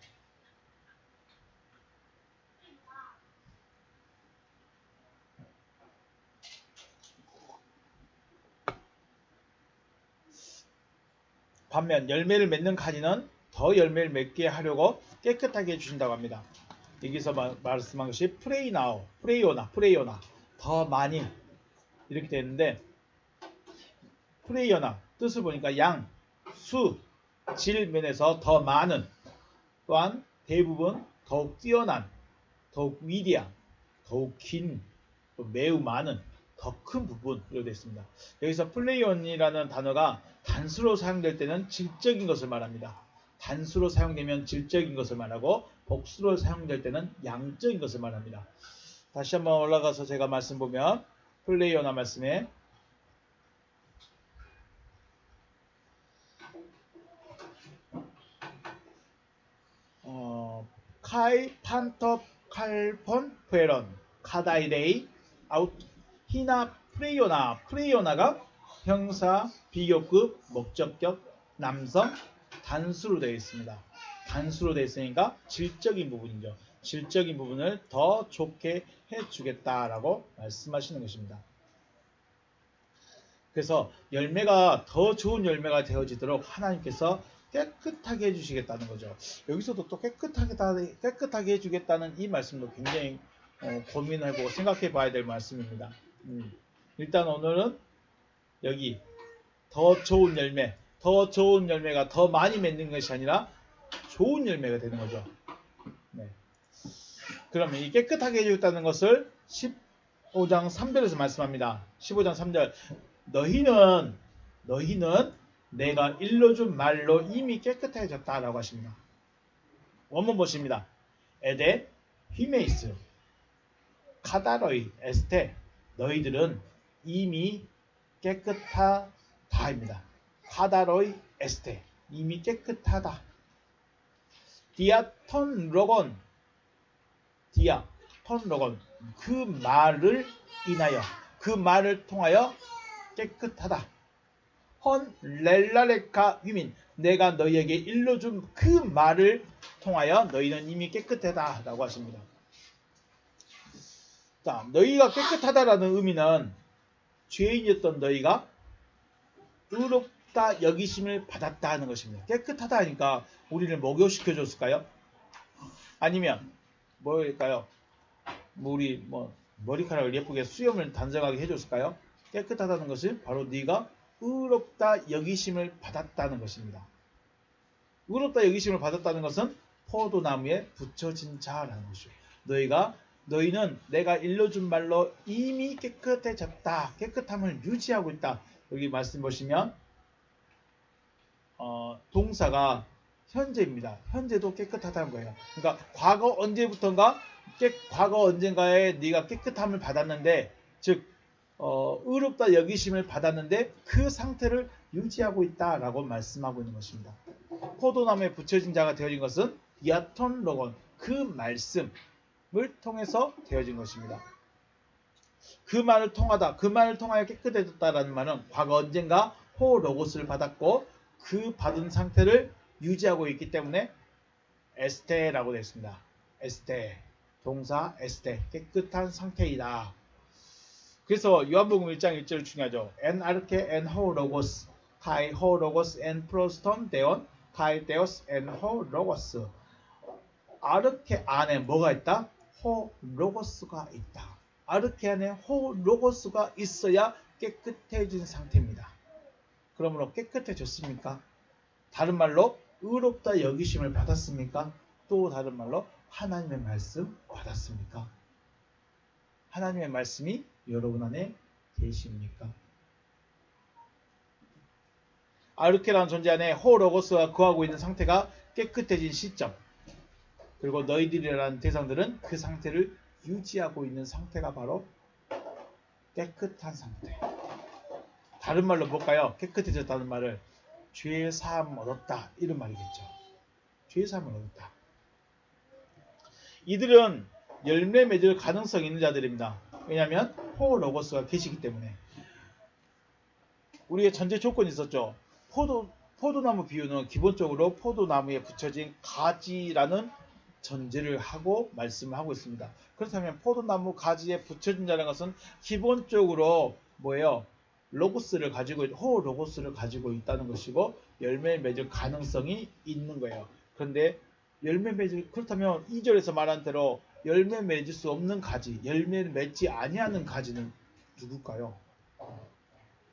반면 열매를 맺는 가지는 더 열매를 맺게 하려고 깨끗하게 해주신다고 합니다. 여기서 말씀한 것이 프레이오나 더 많이 이렇게 되는데 프레이오나 뜻을 보니까 양, 수, 질 면에서 더 많은 또한 대부분 더욱 뛰어난 더욱 위대한 더욱 긴 매우 많은 더 큰 부분으로 되어 있습니다. 여기서 플레이온이라는 단어가 단수로 사용될 때는 질적인 것을 말합니다. 단수로 사용되면 질적인 것을 말하고 복수로 사용될 때는 양적인 것을 말합니다. 다시 한번 올라가서 제가 말씀 보면 플레이온화 말씀에 카이 판터 칼폰 페런 카다이데이 아웃 히나 프레이오나가 형사, 비교급, 목적격, 남성, 단수로 되어 있습니다. 단수로 되어 있으니까 질적인 부분이죠. 질적인 부분을 더 좋게 해주겠다라고 말씀하시는 것입니다. 그래서 열매가 더 좋은 열매가 되어지도록 하나님께서 깨끗하게 해주시겠다는 거죠. 여기서도 또 깨끗하게 해주겠다는 이 말씀도 굉장히 고민해보고 생각해 봐야 될 말씀입니다. 일단 오늘은 여기 더 좋은 열매가 더 많이 맺는 것이 아니라 좋은 열매가 되는 거죠. 네. 그러면 이 깨끗하게 해주겠다는 것을 15장 3절에서 말씀합니다. 15장 3절 너희는 내가 일러준 말로 이미 깨끗해졌다라고 하십니다. 원문 보십니다. 에데 히메이스 카다로이 에스테 너희들은 이미 깨끗하다입니다. 카다로이 에스테 이미 깨끗하다. 디아톤 로건 그 말을 인하여 그 말을 통하여 깨끗하다. 헌 렐라레카 위민 내가 너희에게 일러준 그 말을 통하여 너희는 이미 깨끗하다 라고 하십니다. 자, 너희가 깨끗하다라는 의미는 죄인이었던 너희가 의롭다 여기심을 받았다 하는 것입니다. 깨끗하다 하니까 우리를 목욕시켜 줬을까요? 아니면 뭐일까요? 우리 머리카락을 예쁘게 수염을 단정하게 해줬을까요? 깨끗하다는 것은 바로 네가 의롭다 여기심을 받았다는 것입니다. 의롭다 여기심을 받았다는 것은 포도나무에 붙여진 자라는 것이죠. 너희가 너희는 내가 일러준 말로 이미 깨끗해졌다. 깨끗함을 유지하고 있다. 여기 말씀 보시면 동사가 현재입니다. 현재도 깨끗하다는 거예요. 그러니까 과거 언제부턴가 과거 언젠가에 네가 깨끗함을 받았는데 즉 의롭다 여기심을 받았는데 그 상태를 유지하고 있다라고 말씀하고 있는 것입니다. 포도나무에 붙여진 자가 되어진 것은 디아톤 로곤 그 말씀을 통해서 되어진 것입니다. 그 말을 통하다, 그 말을 통하여 깨끗해졌다라는 말은 과거 언젠가 호 로고스를 받았고 그 받은 상태를 유지하고 있기 때문에 에스테라고 되어 있습니다. 에스테, 동사 에스테, 깨끗한 상태이다. 그래서 요한복음 1장 1절 중요하죠. En arche en ho logos, kai ho logos en proston deon, kai deos en ho logos. 아르케 안에 뭐가 있다? 호 로고스가 있다. 아르케 안에 호 로고스가 있어야 깨끗해진 상태입니다. 그러므로 깨끗해졌습니까? 다른 말로 의롭다 여기심을 받았습니까? 또 다른 말로 하나님의 말씀 받았습니까? 하나님의 말씀이 여러분 안에 계십니까? 아르케라는 존재 안에 호 로고스가 거하고 있는 상태가 깨끗해진 시점, 그리고 너희들이라는 대상들은 그 상태를 유지하고 있는 상태가 바로 깨끗한 상태. 다른 말로 볼까요? 깨끗해졌다는 말을 죄 사함 얻었다 이런 말이겠죠. 죄 사함을 얻었다. 이들은 열매 맺을 가능성이 있는 자들입니다. 왜냐하면 호 로고스가 계시기 때문에. 우리의 전제 조건이 있었죠. 포도나무 비유는 기본적으로 포도나무에 붙여진 가지라는 전제를 하고 말씀을 하고 있습니다. 그렇다면 포도나무 가지에 붙여진 자라는 것은 기본적으로 뭐예요? 로고스를 가지고 호 로고스를 가지고 있다는 것이고 열매 맺을 가능성이 있는 거예요. 그런데 열매 맺을 그렇다면 2절에서 말한 대로 열매 맺을 수 없는 가지, 열매를 맺지 아니하는 가지는 누굴까요?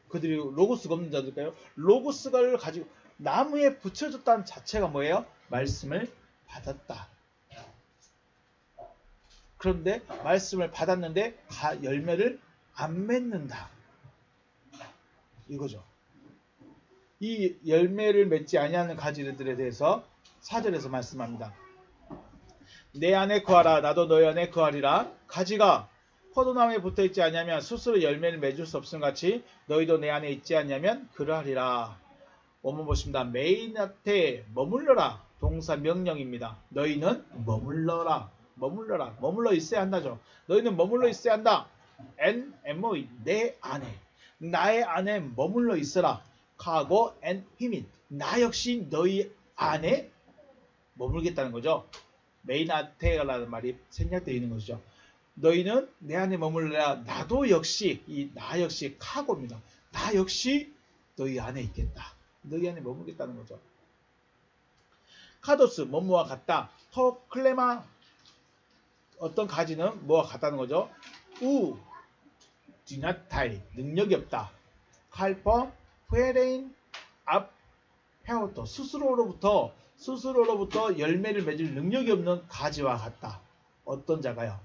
그들이 로고스가 없는 자들일까요? 로고스를 가지고 나무에 붙여졌다는 자체가 뭐예요? 말씀을 받았다. 그런데 말씀을 받았는데 열매를 안 맺는다. 이거죠. 이 열매를 맺지 아니하는 가지들에 대해서 4절에서 말씀합니다. 내 안에 거하라 나도 너희 안에 거하리라. 가지가 포도나무에 붙어있지 아니하면 스스로 열매를 맺을 수 없음 같이 너희도 내 안에 있지 아니하면 그러하리라. 원문 보십니다. 메인한테 머물러라. 동사 명령입니다. 너희는 머물러라. 머물러 있어야 한다죠. 너희는 머물러 있어야 한다. MOE 내 안에 나의 안에 머물러 있어라. 가고 힘인 나 역시 너희 안에 머물겠다는 거죠. 메인아테라는 말이 생략되어 있는 것이죠. 너희는 내 안에 머물러라. 나도 역시 나 역시 카고입니다. 나 역시 너희 안에 있겠다. 너희 안에 머물겠다는 거죠. 카도스 뭐뭐와 같다. 토 클레마 어떤 가지는 뭐와 같다는 거죠. 우 디나타이 능력이 없다. 칼퍼 푸에레인 앞 헤어토 스스로로부터 열매를 맺을 능력이 없는 가지와 같다. 어떤 자가요?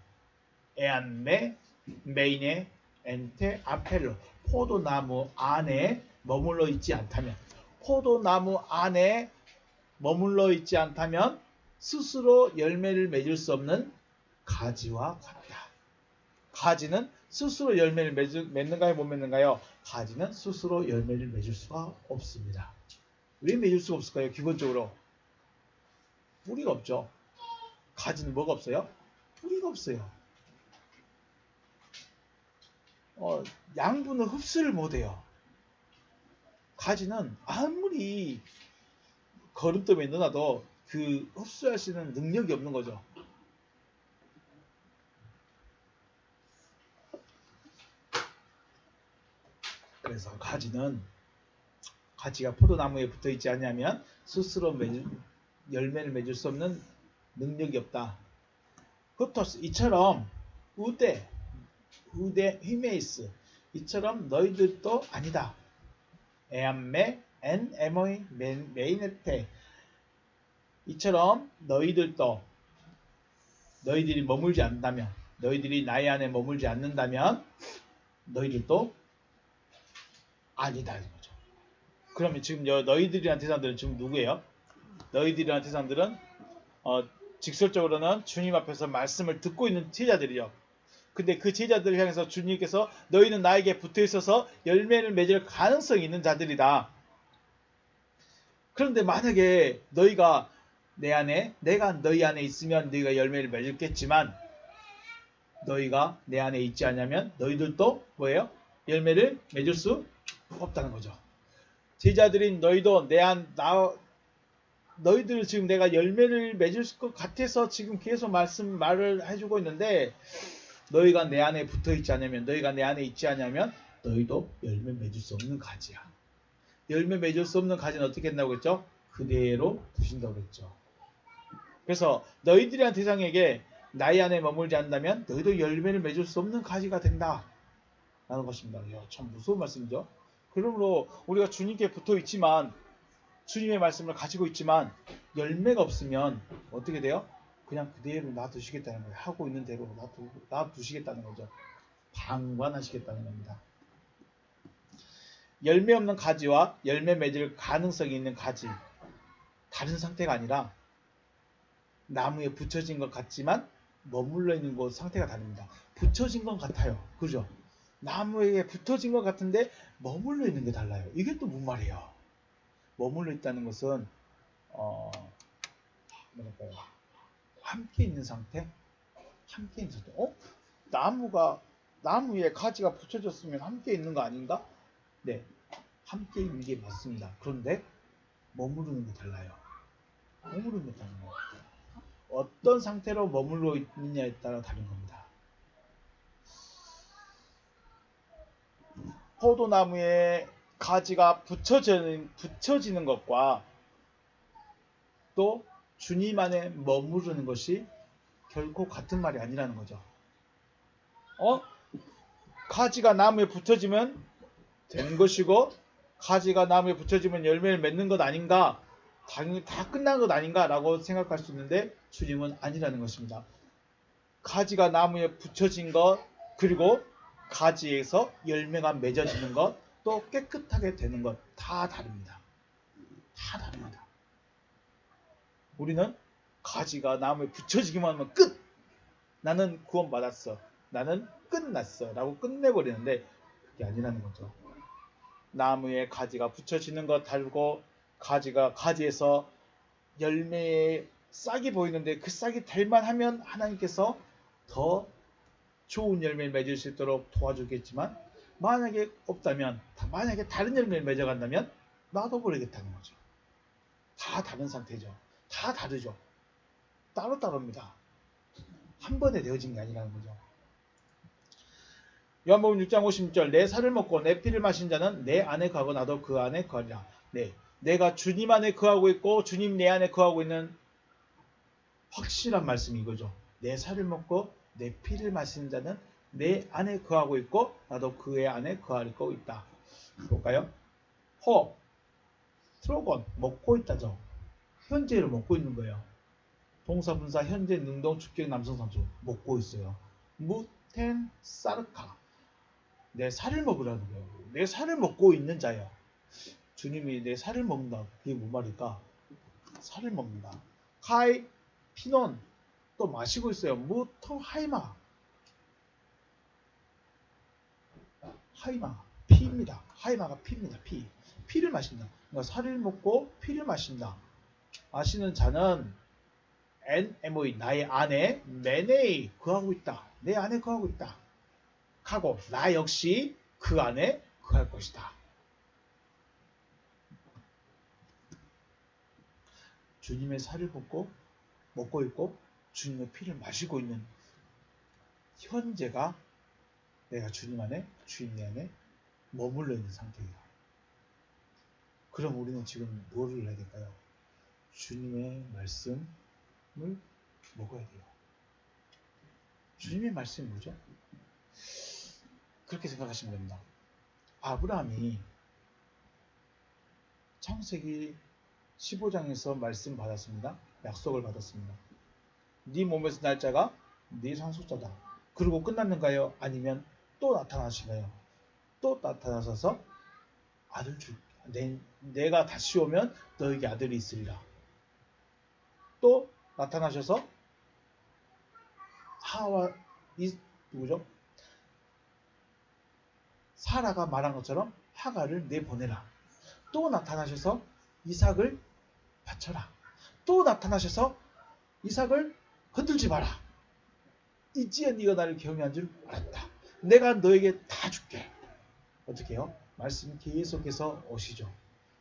에안메 메인에 엔테 아펠로 포도나무 안에 머물러 있지 않다면 스스로 열매를 맺을 수 없는 가지와 같다. 가지는 스스로 열매를 맺는가요? 못 맺는가요? 가지는 스스로 열매를 맺을 수가 없습니다. 왜 맺을 수가 없을까요? 기본적으로 뿌리가 없죠. 가지는 뭐가 없어요? 뿌리가 없어요. 양분을 흡수를 못해요. 가지는 아무리 거름돌에 넣어놔도 그 흡수할 수 있는 능력이 없는 거죠. 그래서 가지가 포도나무에 붙어있지 않냐면 스스로 열매를 맺을 수 없는 능력이 없다. 후토스 이처럼 우데 히메이스 이처럼 너희들도 아니다. 에암메 엔 에모이 메이네테 이처럼 너희들이 머물지 않는다면 너희들이 나의 안에 머물지 않는다면 너희들도 아니다는 거죠. 그러면 지금 너희들이라는 대상들은 지금 누구예요? 너희들이라는 대상들은 직설적으로는 주님 앞에서 말씀을 듣고 있는 제자들이요. 근데 그 제자들을 향해서 주님께서 너희는 나에게 붙어 있어서 열매를 맺을 가능성이 있는 자들이다. 그런데 만약에 너희가 내 안에, 내가 너희 안에 있으면 너희가 열매를 맺겠지만 너희가 내 안에 있지 않으면 너희들도 뭐예요? 열매를 맺을 수 없다는 거죠. 제자들인 너희도 너희들 지금 내가 열매를 맺을 것 같아서 지금 계속 말을 해주고 있는데 너희가 내 안에 붙어 있지 않으면, 너희가 내 안에 있지 않으면 너희도 열매 맺을 수 없는 가지야. 열매 맺을 수 없는 가지는 어떻게 된다고 했죠? 그대로 두신다고 했죠. 그래서 너희들이란 대상에게 나의 안에 머물지 않는다면 너희도 열매를 맺을 수 없는 가지가 된다 라는 것입니다. 이야, 참 무서운 말씀이죠. 그러므로 우리가 주님께 붙어 있지만 주님의 말씀을 가지고 있지만 열매가 없으면 어떻게 돼요? 그냥 그대로 놔두시겠다는 거예요. 하고 있는 대로 놔두시겠다는 거죠. 방관하시겠다는 겁니다. 열매 없는 가지와 열매 맺을 가능성이 있는 가지, 다른 상태가 아니라 나무에 붙여진 것 같지만 머물러 있는 곳 상태가 다릅니다. 붙여진 것 같아요. 그죠? 나무에 붙어진 것 같은데 머물러 있는 게 달라요. 이게 또 뭔 말이에요? 머물러 있다는 것은 뭐랄까요? 함께 있는 상태? 함께 있는 상태. 나무에 가지가 붙여졌으면 함께 있는 거 아닌가? 네, 함께 있는 게 맞습니다. 그런데 머무르는 게 달라요. 머무르는 게 다른 거예요. 어떤 상태로 머물러 있느냐에 따라 다른 겁니다. 포도나무에 가지가 붙여지는 것과 또 주님 안에 머무르는 것이 결코 같은 말이 아니라는 거죠. 가지가 나무에 붙여지면 되는 것이고 가지가 나무에 붙여지면 열매를 맺는 것 아닌가? 당연히 다 끝난 것 아닌가? 라고 생각할 수 있는데 주님은 아니라는 것입니다. 가지가 나무에 붙여진 것, 그리고 가지에서 열매가 맺어지는 것, 또 깨끗하게 되는 것 다 다릅니다. 다 다릅니다. 우리는 가지가 나무에 붙여지기만 하면 끝! 나는 구원받았어. 나는 끝났어. 라고 끝내버리는데 그게 아니라는 거죠. 나무에 가지가 붙여지는 것 다르고 가지에서 열매에 싹이 보이는데 그 싹이 될만 하면 하나님께서 더 좋은 열매를 맺을 수 있도록 도와주겠지만 만약에 없다면, 만약에 다른 열매를 맺어간다면 놔둬버리겠다는 거죠. 다 다른 상태죠. 다 다르죠. 따로따로입니다. 한 번에 되어진 게 아니라는 거죠. 요한복음 6장 56절 내 살을 먹고 내 피를 마신 자는 내 안에 거하고 나도 그 안에 거하리라. 네, 내가 주님 안에 거하고 있고 주님 내 안에 거하고 있는 확실한 말씀이 이거죠. 내 살을 먹고 내 피를 마시는 자는 내 안에 거하고 있고 나도 그의 안에 거하고 있다. 볼까요? 트로건 먹고 있다죠. 현재를 먹고 있는 거예요. 동사분사 현재 능동 주격 남성상수 먹고 있어요. 무텐 사르카 내 살을 먹으라는 거예요. 내 살을 먹고 있는 자예요. 주님이 내 살을 먹는다. 그게 뭔 말일까? 살을 먹는다. 카이 피논 또 마시고 있어요. 무토 하이마 피입니다. 하이마가 피입니다. 피를 마신다. 그러니까 살을 먹고 피를 마신다. 마시는 자는 NMOE 나의 안에 메네이 거하고 있다. 내 안에 거하고 있다. 하고 나 역시 그 안에 거할 것이다. 주님의 살을 먹고 있고 주님의 피를 마시고 있는 현재가 내가 주님 안에, 주님 내 안에 머물러 있는 상태예요. 그럼 우리는 지금 뭐를 해야 될까요? 주님의 말씀을 먹어야 돼요. 주님의 말씀이 뭐죠? 그렇게 생각하시면 됩니다. 아브라함이 창세기 15장에서 말씀 받았습니다. 약속을 받았습니다. 네 몸에서 날 자가 네 상속자다. 그리고 끝났는가요? 아니면 또 나타나시나요? 또 나타나셔서 아들 줄, 내가 다시 오면 너에게 아들이 있으리라. 또 나타나셔서 하와 누구죠? 사라가 말한 것처럼 하가를 내보내라. 또 나타나셔서 이삭을 바쳐라. 또 나타나셔서 이삭을 건들지 마라. 이지에 네가 나를 경외한 줄 알았다. 내가 너에게 다 줄게. 어떻게 해요? 말씀이 계속해서 오시죠.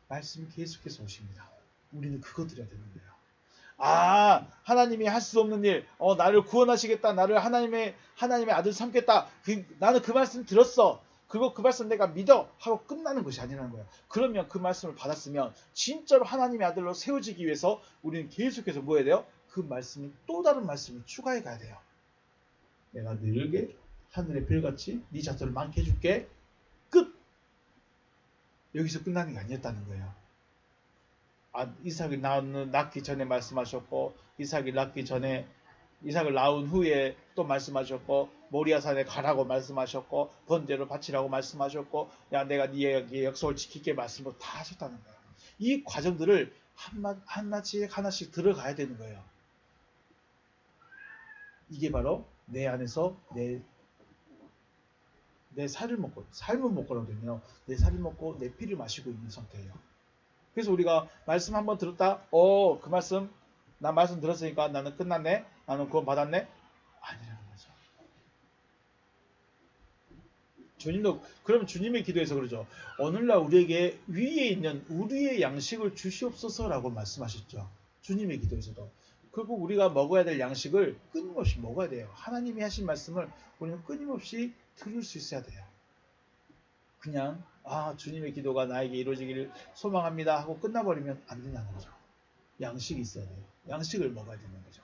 말씀이 계속해서 오십니다. 우리는 그거 드려야 되는 거예요. 하나님이 할 수 없는 일, 나를 구원하시겠다, 나를 하나님의 아들 삼겠다. 나는 그 말씀 들었어. 그리고 그 말씀 내가 믿어 하고 끝나는 것이 아니라는 거예요. 그러면 그 말씀을 받았으면 진짜로 하나님의 아들로 세워지기 위해서 우리는 계속해서 뭐 해야 돼요? 그 말씀이 또 다른 말씀을 추가해 가야 돼요. 내가 늘게 하늘의 별같이 네 자손을 많게 해줄게. 끝. 여기서 끝나는 게 아니었다는 거예요. 이삭이 낳기 전에 말씀하셨고, 이삭을 낳은 후에 또 말씀하셨고, 모리아산에 가라고 말씀하셨고, 번제로 바치라고 말씀하셨고, 내가 네에게 약속을 지킬게 말씀을 다 하셨다는 거예요. 이 과정들을 하나씩 들어가야 되는 거예요. 이게 바로 내 안에서 내 살을 먹고, 삶을 먹거든요. 내 살을 먹고 내 피를 마시고 있는 상태예요. 그래서 우리가 말씀 한번 들었다, 그 말씀, 나 말씀 들었으니까 나는 끝났네, 나는 구원 받았네, 아니라는 거죠. 주님도, 그럼 주님의 기도에서 그러죠. 오늘날 우리에게 위에 있는 우리의 양식을 주시옵소서라고 말씀하셨죠. 주님의 기도에서도. 결국 우리가 먹어야 될 양식을 끊임없이 먹어야 돼요. 하나님이 하신 말씀을 우리는 끊임없이 들을 수 있어야 돼요. 그냥 주님의 기도가 나에게 이루어지기를 소망합니다 하고 끝나버리면 안 된다는 거죠. 양식이 있어야 돼요. 양식을 먹어야 되는 거죠.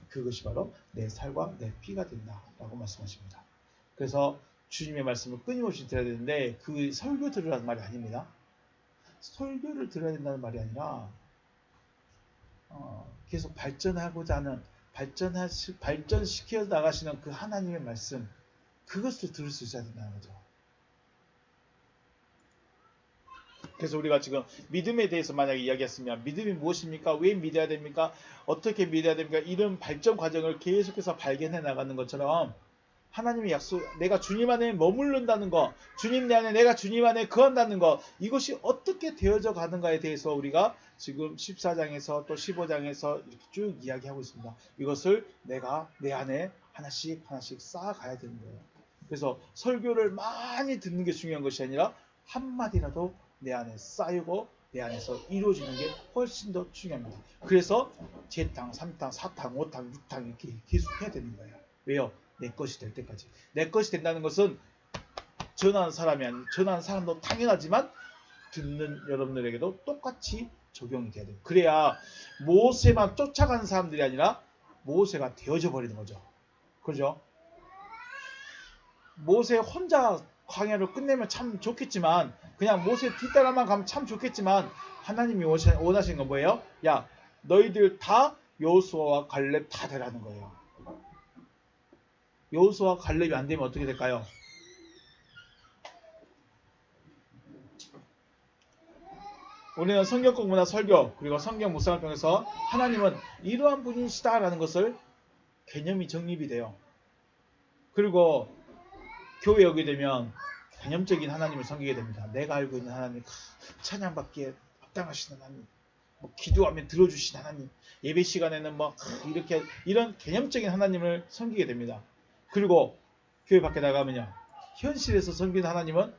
그것이 바로 내 살과 내 피가 된다라고 말씀하십니다. 그래서 주님의 말씀을 끊임없이 들어야 되는데 그 설교 들으라는 말이 아닙니다. 설교를 들어야 된다는 말이 아니라 계속 발전하고자 하는 발전시켜 나가시는 그 하나님의 말씀, 그것을 들을 수 있어야 된다는 거죠. 그래서 우리가 지금 믿음에 대해서 만약에 이야기했으면 믿음이 무엇입니까? 왜 믿어야 됩니까? 어떻게 믿어야 됩니까? 이런 발전 과정을 계속해서 발견해 나가는 것처럼 하나님의 약속, 내가 주님 안에 머무른다는 것, 주님 내 안에 내가 주님 안에 거한다는 것, 이것이 어떻게 되어져 가는가에 대해서 우리가 지금 14장에서 또 15장에서 이렇게 쭉 이야기하고 있습니다. 이것을 내가 내 안에 하나씩 쌓아가야 되는 거예요. 그래서 설교를 많이 듣는 게 중요한 것이 아니라 한마디라도 내 안에 쌓이고 내 안에서 이루어지는 게 훨씬 더 중요합니다. 그래서 제탕, 3탕, 4탕, 5탕, 6탕 이렇게 계속 해야 되는 거예요. 왜요? 내 것이 될 때까지. 내 것이 된다는 것은 전하는 사람이 아니고 전하는 사람도 당연하지만 듣는 여러분들에게도 똑같이 적용이 돼야 돼요. 그래야 모세만 쫓아가는 사람들이 아니라 모세가 되어져 버리는 거죠. 그죠? 모세 혼자 광야를 끝내면 참 좋겠지만, 그냥 모세 뒷따라만 가면 참 좋겠지만, 하나님이 원하시는 건 뭐예요? 야, 너희들 다 여호수아와 갈렙 다 되라는 거예요. 여호수아와 갈렙이 안 되면 어떻게 될까요? 우리는 성경 공부나 설교 그리고 성경 묵상을 통해서 하나님은 이러한 분이시다라는 것을 개념이 정립이 돼요. 그리고 교회 오게 되면 개념적인 하나님을 섬기게 됩니다. 내가 알고 있는 하나님, 찬양받기에 합당하신 하나님, 기도하면 들어주신 하나님, 예배 시간에는 이렇게 이런 개념적인 하나님을 섬기게 됩니다. 그리고 교회 밖에 나가면요, 현실에서 섬기는 하나님은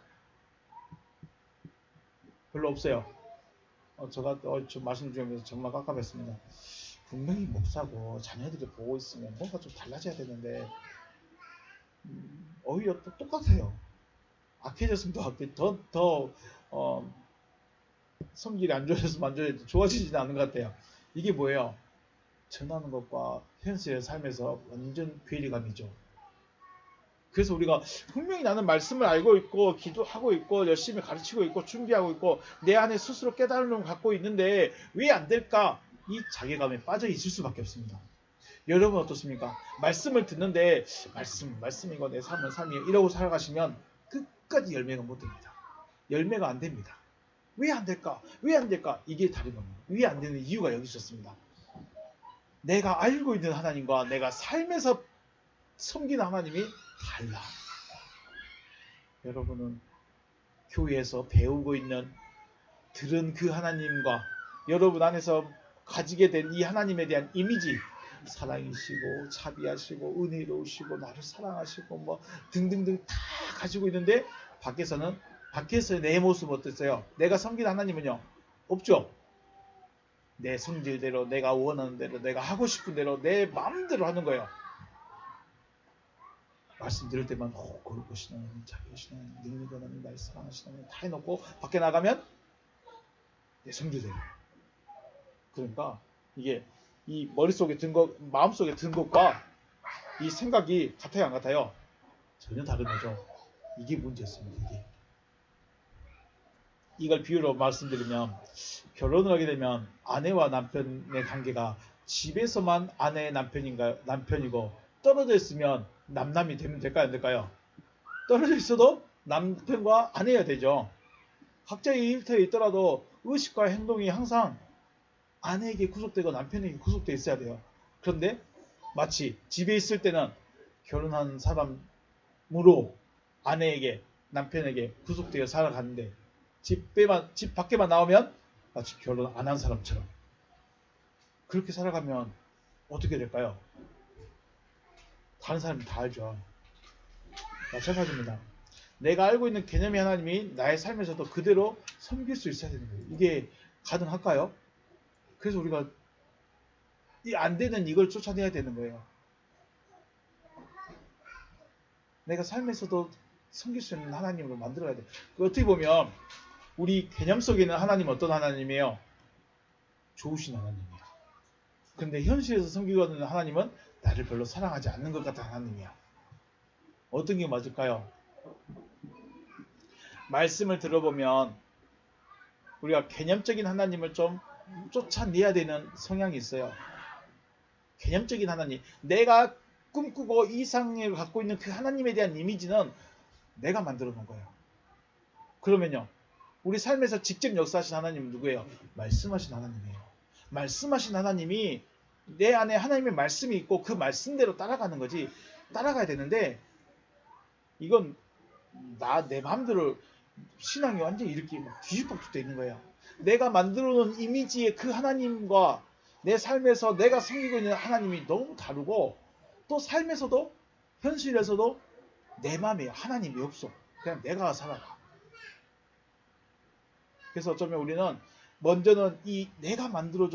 별로 없어요. 제가 좀 말씀 중에 정말 깜깜했습니다. 분명히 목사고 자녀들이 보고 있으면 뭔가 좀 달라져야 되는데 오히려 또 똑같아요. 악해졌으면 더 성질이 안 좋아졌으면 안 좋아져도 좋아지지는 않은 것 같아요. 이게 뭐예요? 전하는 것과 현실의 삶에서 완전 괴리감이죠. 그래서 우리가 분명히 나는 말씀을 알고 있고 기도하고 있고 열심히 가르치고 있고 준비하고 있고 내 안에 스스로 깨달음을 갖고 있는데 왜 안 될까? 이 자괴감에 빠져 있을 수밖에 없습니다. 여러분 어떻습니까? 말씀을 듣는데 말씀이고 내 삶은 삶이에요 이러고 살아가시면 끝까지 열매가 못 됩니다. 열매가 안 됩니다. 왜 안 될까? 왜 안 될까? 이게 다른 겁니다. 왜 안 되는 이유가 여기 있었습니다. 내가 알고 있는 하나님과 내가 삶에서 섬기는 하나님이 달라. 여러분은 교회에서 배우고 있는 들은 그 하나님과 여러분 안에서 가지게 된 이 하나님에 대한 이미지, 사랑이시고 자비하시고 은혜로우시고 나를 사랑하시고 뭐 등등등 다 가지고 있는데 밖에서의 내 모습 어땠어요? 내가 섬기는 하나님은요 없죠. 내 성질대로 내가 원하는 대로 내가 하고 싶은 대로 내 마음대로 하는 거예요. 말씀 들을 때만 거룩하신 하나님, 자비하신 하나님, 능력의 하나님, 나를 사랑하신 하나님 다 해놓고 밖에 나가면 내 성질대로. 그러니까 이게 이 머릿속에 든 것, 마음속에 든 것과 이 생각이 같아요 안 같아요? 전혀 다른 거죠. 이게 문제였습니다. 이걸 비유로 말씀드리면 결혼을 하게 되면 아내와 남편의 관계가 집에서만 아내의 남편이고 떨어져 있으면 남남이 되면 될까요 안 될까요? 떨어져 있어도 남편과 아내야 되죠. 각자의 일터에 있더라도 의식과 행동이 항상 아내에게 구속되고 남편에게 구속되어 있어야 돼요. 그런데 마치 집에 있을 때는 결혼한 사람으로 아내에게 남편에게 구속되어 살아가는데 집 밖에만 나오면 마치 결혼 안 한 사람처럼 그렇게 살아가면 어떻게 될까요? 다른 사람이 다 알죠. 마찬가지입니다. 내가 알고 있는 개념의 하나님이 나의 삶에서도 그대로 섬길 수 있어야 되는 거예요. 이게 가능할까요? 그래서 우리가 이 안 되는 이걸 쫓아내야 되는 거예요. 내가 삶에서도 섬길 수 있는 하나님으로 만들어야 돼. 어떻게 보면 우리 개념 속에는 하나님은 어떤 하나님이에요? 좋으신 하나님이에요. 근데 현실에서 섬기고 있는 하나님은 나를 별로 사랑하지 않는 것 같은 하나님이야. 어떤 게 맞을까요? 말씀을 들어보면 우리가 개념적인 하나님을 좀 쫓아내야 되는 성향이 있어요. 개념적인 하나님, 내가 꿈꾸고 이상을 갖고 있는 그 하나님에 대한 이미지는 내가 만들어 놓은 거예요. 그러면요, 우리 삶에서 직접 역사하신 하나님은 누구예요? 말씀하신 하나님이에요. 말씀하신 하나님이 내 안에 하나님의 말씀이 있고 그 말씀대로 따라가는 거지. 따라가야 되는데 이건 내 마음대로 신앙이 완전히 이렇게 뒤죽박죽 돼 있는 거예요. 내가 만들어 놓은 이미지의 그 하나님과 내 삶에서 내가 섬기고 있는 하나님이 너무 다르고 또 삶에서도 현실에서도 내 마음에 하나님이 없어. 그냥 내가 살아가. 그래서 어쩌면 우리는 먼저는 이 내가 만들어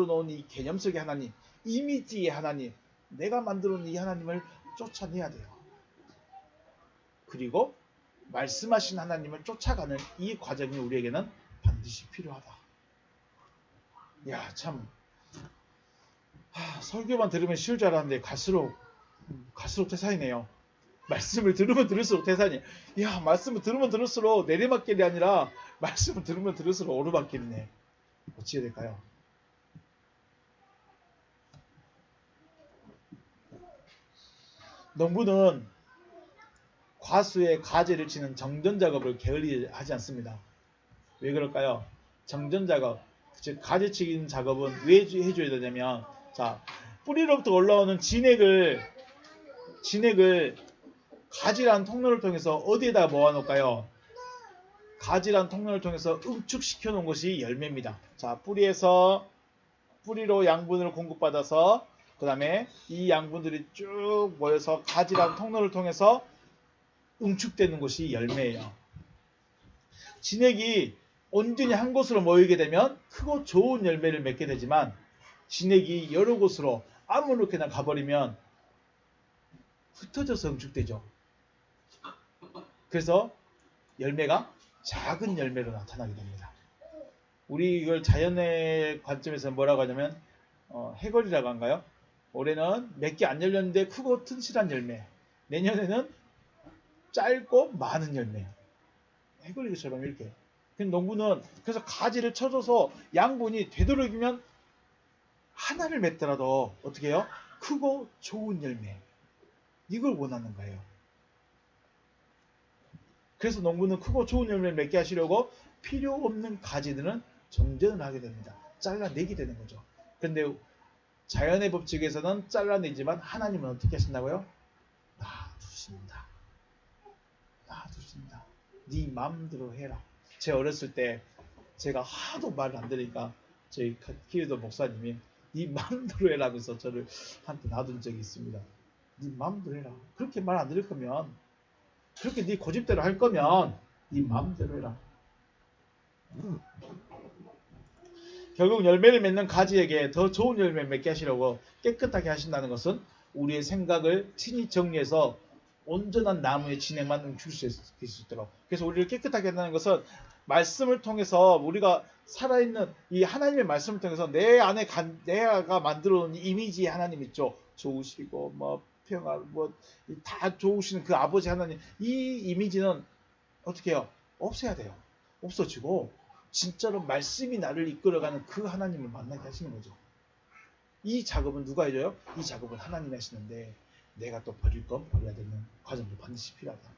놓은 이 개념 속의 하나님, 이미지의 하나님, 내가 만들어 놓은 이 하나님을 쫓아내야 돼요. 그리고 말씀하신 하나님을 쫓아가는 이 과정이 우리에게는 반드시 필요하다. 야, 참 설교만 들으면 쉬울 줄 알았는데 갈수록 태산이네요. 말씀을 들으면 들을수록 태산이에요. 야, 말씀을 들으면 들을수록 내리막길이 아니라 말씀을 들으면 들을수록 오르막길이네. 어찌해야 될까요? 농부는 과수에 가지를 치는 정전 작업을 게을리하지 않습니다. 왜 그럴까요? 정전 작업, 즉 가지치기는 작업은 왜 해줘야 되냐면, 자, 뿌리로부터 올라오는 진액을 가지란 통로를 통해서 어디에다 모아놓을까요? 가지란 통로를 통해서 응축시켜 놓은 것이 열매입니다. 자, 뿌리로 양분을 공급받아서 그 다음에 이 양분들이 쭉 모여서 가지란 통로를 통해서 응축되는 것이 열매예요. 진액이 온전히 한 곳으로 모이게 되면 크고 좋은 열매를 맺게 되지만 진액이 여러 곳으로 아무렇게나 가버리면 흩어져서 응축되죠. 그래서 열매가 작은 열매로 나타나게 됩니다. 우리 이걸 자연의 관점에서 뭐라고 하냐면 해걸이라고 한가요? 올해는 몇 개 안 열렸는데 크고 튼실한 열매, 내년에는 짧고 많은 열매. 해걸이처럼 이렇게. 농부는 그래서 가지를 쳐줘서 양분이 되도록이면 하나를 맺더라도 어떻게 해요? 크고 좋은 열매. 이걸 원하는 거예요. 그래서 농부는 크고 좋은 열매를 맺게 하시려고 필요 없는 가지들은 정전을 하게 됩니다. 잘라내게 되는 거죠. 그런데 자연의 법칙에서는 잘라내지만 하나님은 어떻게 하신다고요? 놔두신다. 놔두신다. 네 마음대로 해라. 제 어렸을 때 제가 하도 말을 안 들으니까 저희 키우던 목사님이 네 마음대로 해라면서 저를 한테 놔둔 적이 있습니다. 네 마음대로 해라. 그렇게 말 안 들을 거면, 그렇게 네 고집대로 할 거면 네 마음대로 해라. 결국 열매를 맺는 가지에게 더 좋은 열매를 맺게 하시려고 깨끗하게 하신다는 것은 우리의 생각을 친히 정리해서 온전한 나무의 진행만 줄 수 있도록. 그래서 우리를 깨끗하게 한다는 것은 말씀을 통해서 우리가 살아있는 이 하나님의 말씀을 통해서 내 안에 내가 만들어 놓은 이미지 하나님 있죠. 좋으시고 뭐 평화 뭐 다 좋으시는 그 아버지 하나님, 이 이미지는 어떻게 해요? 없애야 돼요. 없어지고 진짜로 말씀이 나를 이끌어가는 그 하나님을 만나게 하시는 거죠. 이 작업은 누가 해줘요? 이 작업은 하나님이 하시는데 내가 또 버릴 건 버려야 되는 과정도 반드시 필요하다.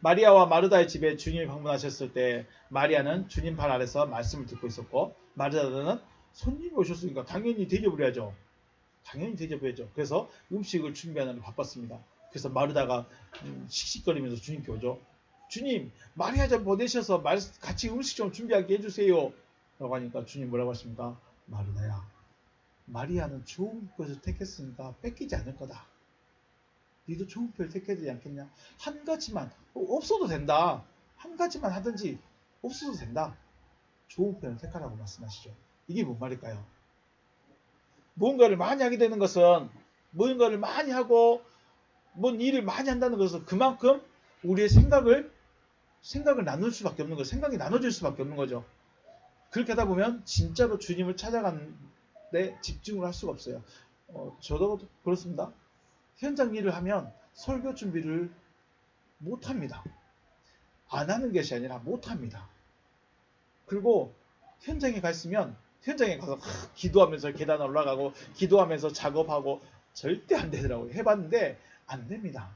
마리아와 마르다의 집에 주님이 방문하셨을 때 마리아는 주님 발 아래서 말씀을 듣고 있었고, 마르다는 손님이 오셨으니까 당연히 대접을 해야죠. 당연히 대접해야죠. 그래서 음식을 준비하는 데 바빴습니다. 그래서 마르다가 씩씩거리면서 주님께 오죠. 주님, 마리아 좀 보내셔서 같이 음식 좀 준비하게 해주세요. 라고 하니까 주님 뭐라고 하십니까? 마르다야, 마리아는 좋은 것을 택했으니까 뺏기지 않을 거다. 너도 좋은 편을 택해야 되지 않겠냐? 한 가지만, 없어도 된다. 한 가지만 하든지 없어도 된다. 좋은 편을 택하라고 말씀하시죠. 이게 뭔 말일까요? 무언가를 많이 하게 되는 것은, 무언가를 많이 하고 뭔 일을 많이 한다는 것은 그만큼 우리의 생각을 나눌 수밖에 없는 거죠. 생각이 나눠질 수밖에 없는 거죠. 그렇게 하다 보면 진짜로 주님을 찾아가는데 집중을 할 수가 없어요. 저도 그렇습니다. 현장 일을 하면 설교 준비를 못합니다. 안 하는 것이 아니라 못합니다. 그리고 현장에 가 있으면 현장에 가서 기도하면서 계단 올라가고 기도하면서 작업하고 절대 안 되더라고요. 해봤는데 안 됩니다.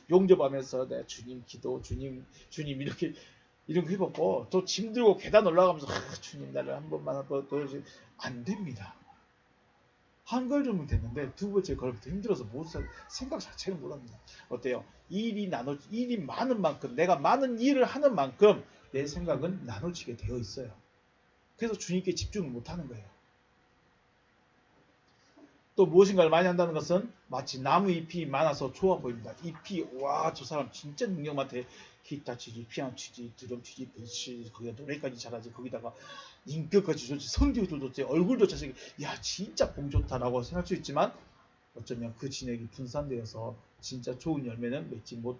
용접하면서 내 주님 기도, 주님 이렇게 이런 거 해봤고, 또 짐 들고 계단 올라가면서 주님 나를 한 번만 더 안 됩니다. 한 걸 정도 됐는데 두 번째 걸부터 힘들어서 못 생각 자체를 못합니다. 어때요? 일이 많은 만큼, 내가 많은 일을 하는 만큼 내 생각은 나눠지게 되어 있어요. 그래서 주님께 집중을 못하는 거예요. 또 무엇인가를 많이 한다는 것은 마치 나무 잎이 많아서 좋아 보입니다. 잎이 와, 저 사람 진짜 능력 많대. 기타 치지, 피아노 치지, 드럼 치지, 베이스 치지, 거기다 노래까지 잘하지, 거기다가 인격까지 좋지, 성격도 좋지, 얼굴도 잘생겨. 야, 진짜 복 좋다라고 생각할 수 있지만 어쩌면 그 진액이 분산되어서 진짜 좋은 열매는 맺지 못,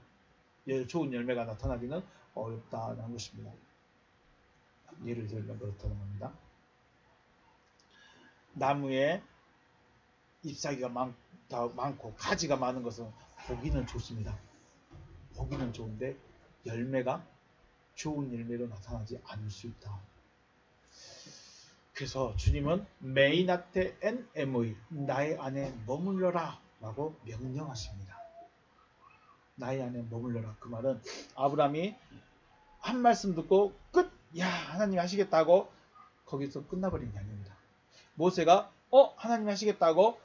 좋은 열매가 나타나기는 어렵다는 것입니다. 예를 들면 그렇다는 겁니다. 나무에 잎사귀가 많고 가지가 많은 것은 보기는 좋습니다. 보기는 좋은데 열매가 좋은 열매로 나타나지 않을 수 있다. 그래서 주님은 메이나테 엔 에모이, 나의 안에 머물러라 라고 명령하십니다. 나의 안에 머물러라. 그 말은 아브라함이 한 말씀 듣고 끝! 야, 하나님 하시겠다고 거기서 끝나버린 게 아닙니다. 모세가 하나님 하시겠다고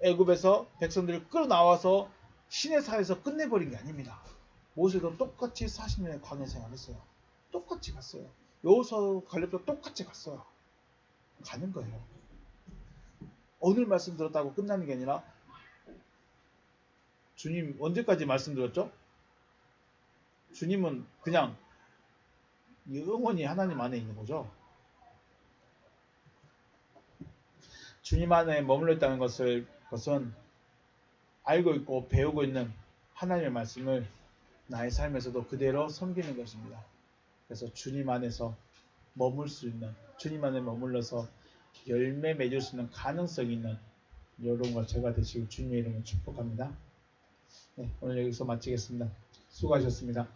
애굽에서 백성들을 끌어나와서 시내산에서 끝내버린 게 아닙니다. 모세도 똑같이 40년의 광야 생활했어요. 똑같이 갔어요. 여호수아 갈렙도 똑같이 갔어요. 가는 거예요. 오늘 말씀 들었다고 끝나는 게 아니라, 주님 언제까지 말씀 들었죠? 주님은 그냥 영원히 하나님 안에 있는 거죠. 주님 안에 머물러 있다는 것은 알고 있고 배우고 있는 하나님의 말씀을 나의 삶에서도 그대로 섬기는 것입니다. 그래서 주님 안에서 머물 수 있는, 주님 안에 머물러서 열매 맺을 수 있는 가능성이 있는 이런 것 제가 되시길 주님의 이름으로 축복합니다. 네, 오늘 여기서 마치겠습니다. 수고하셨습니다.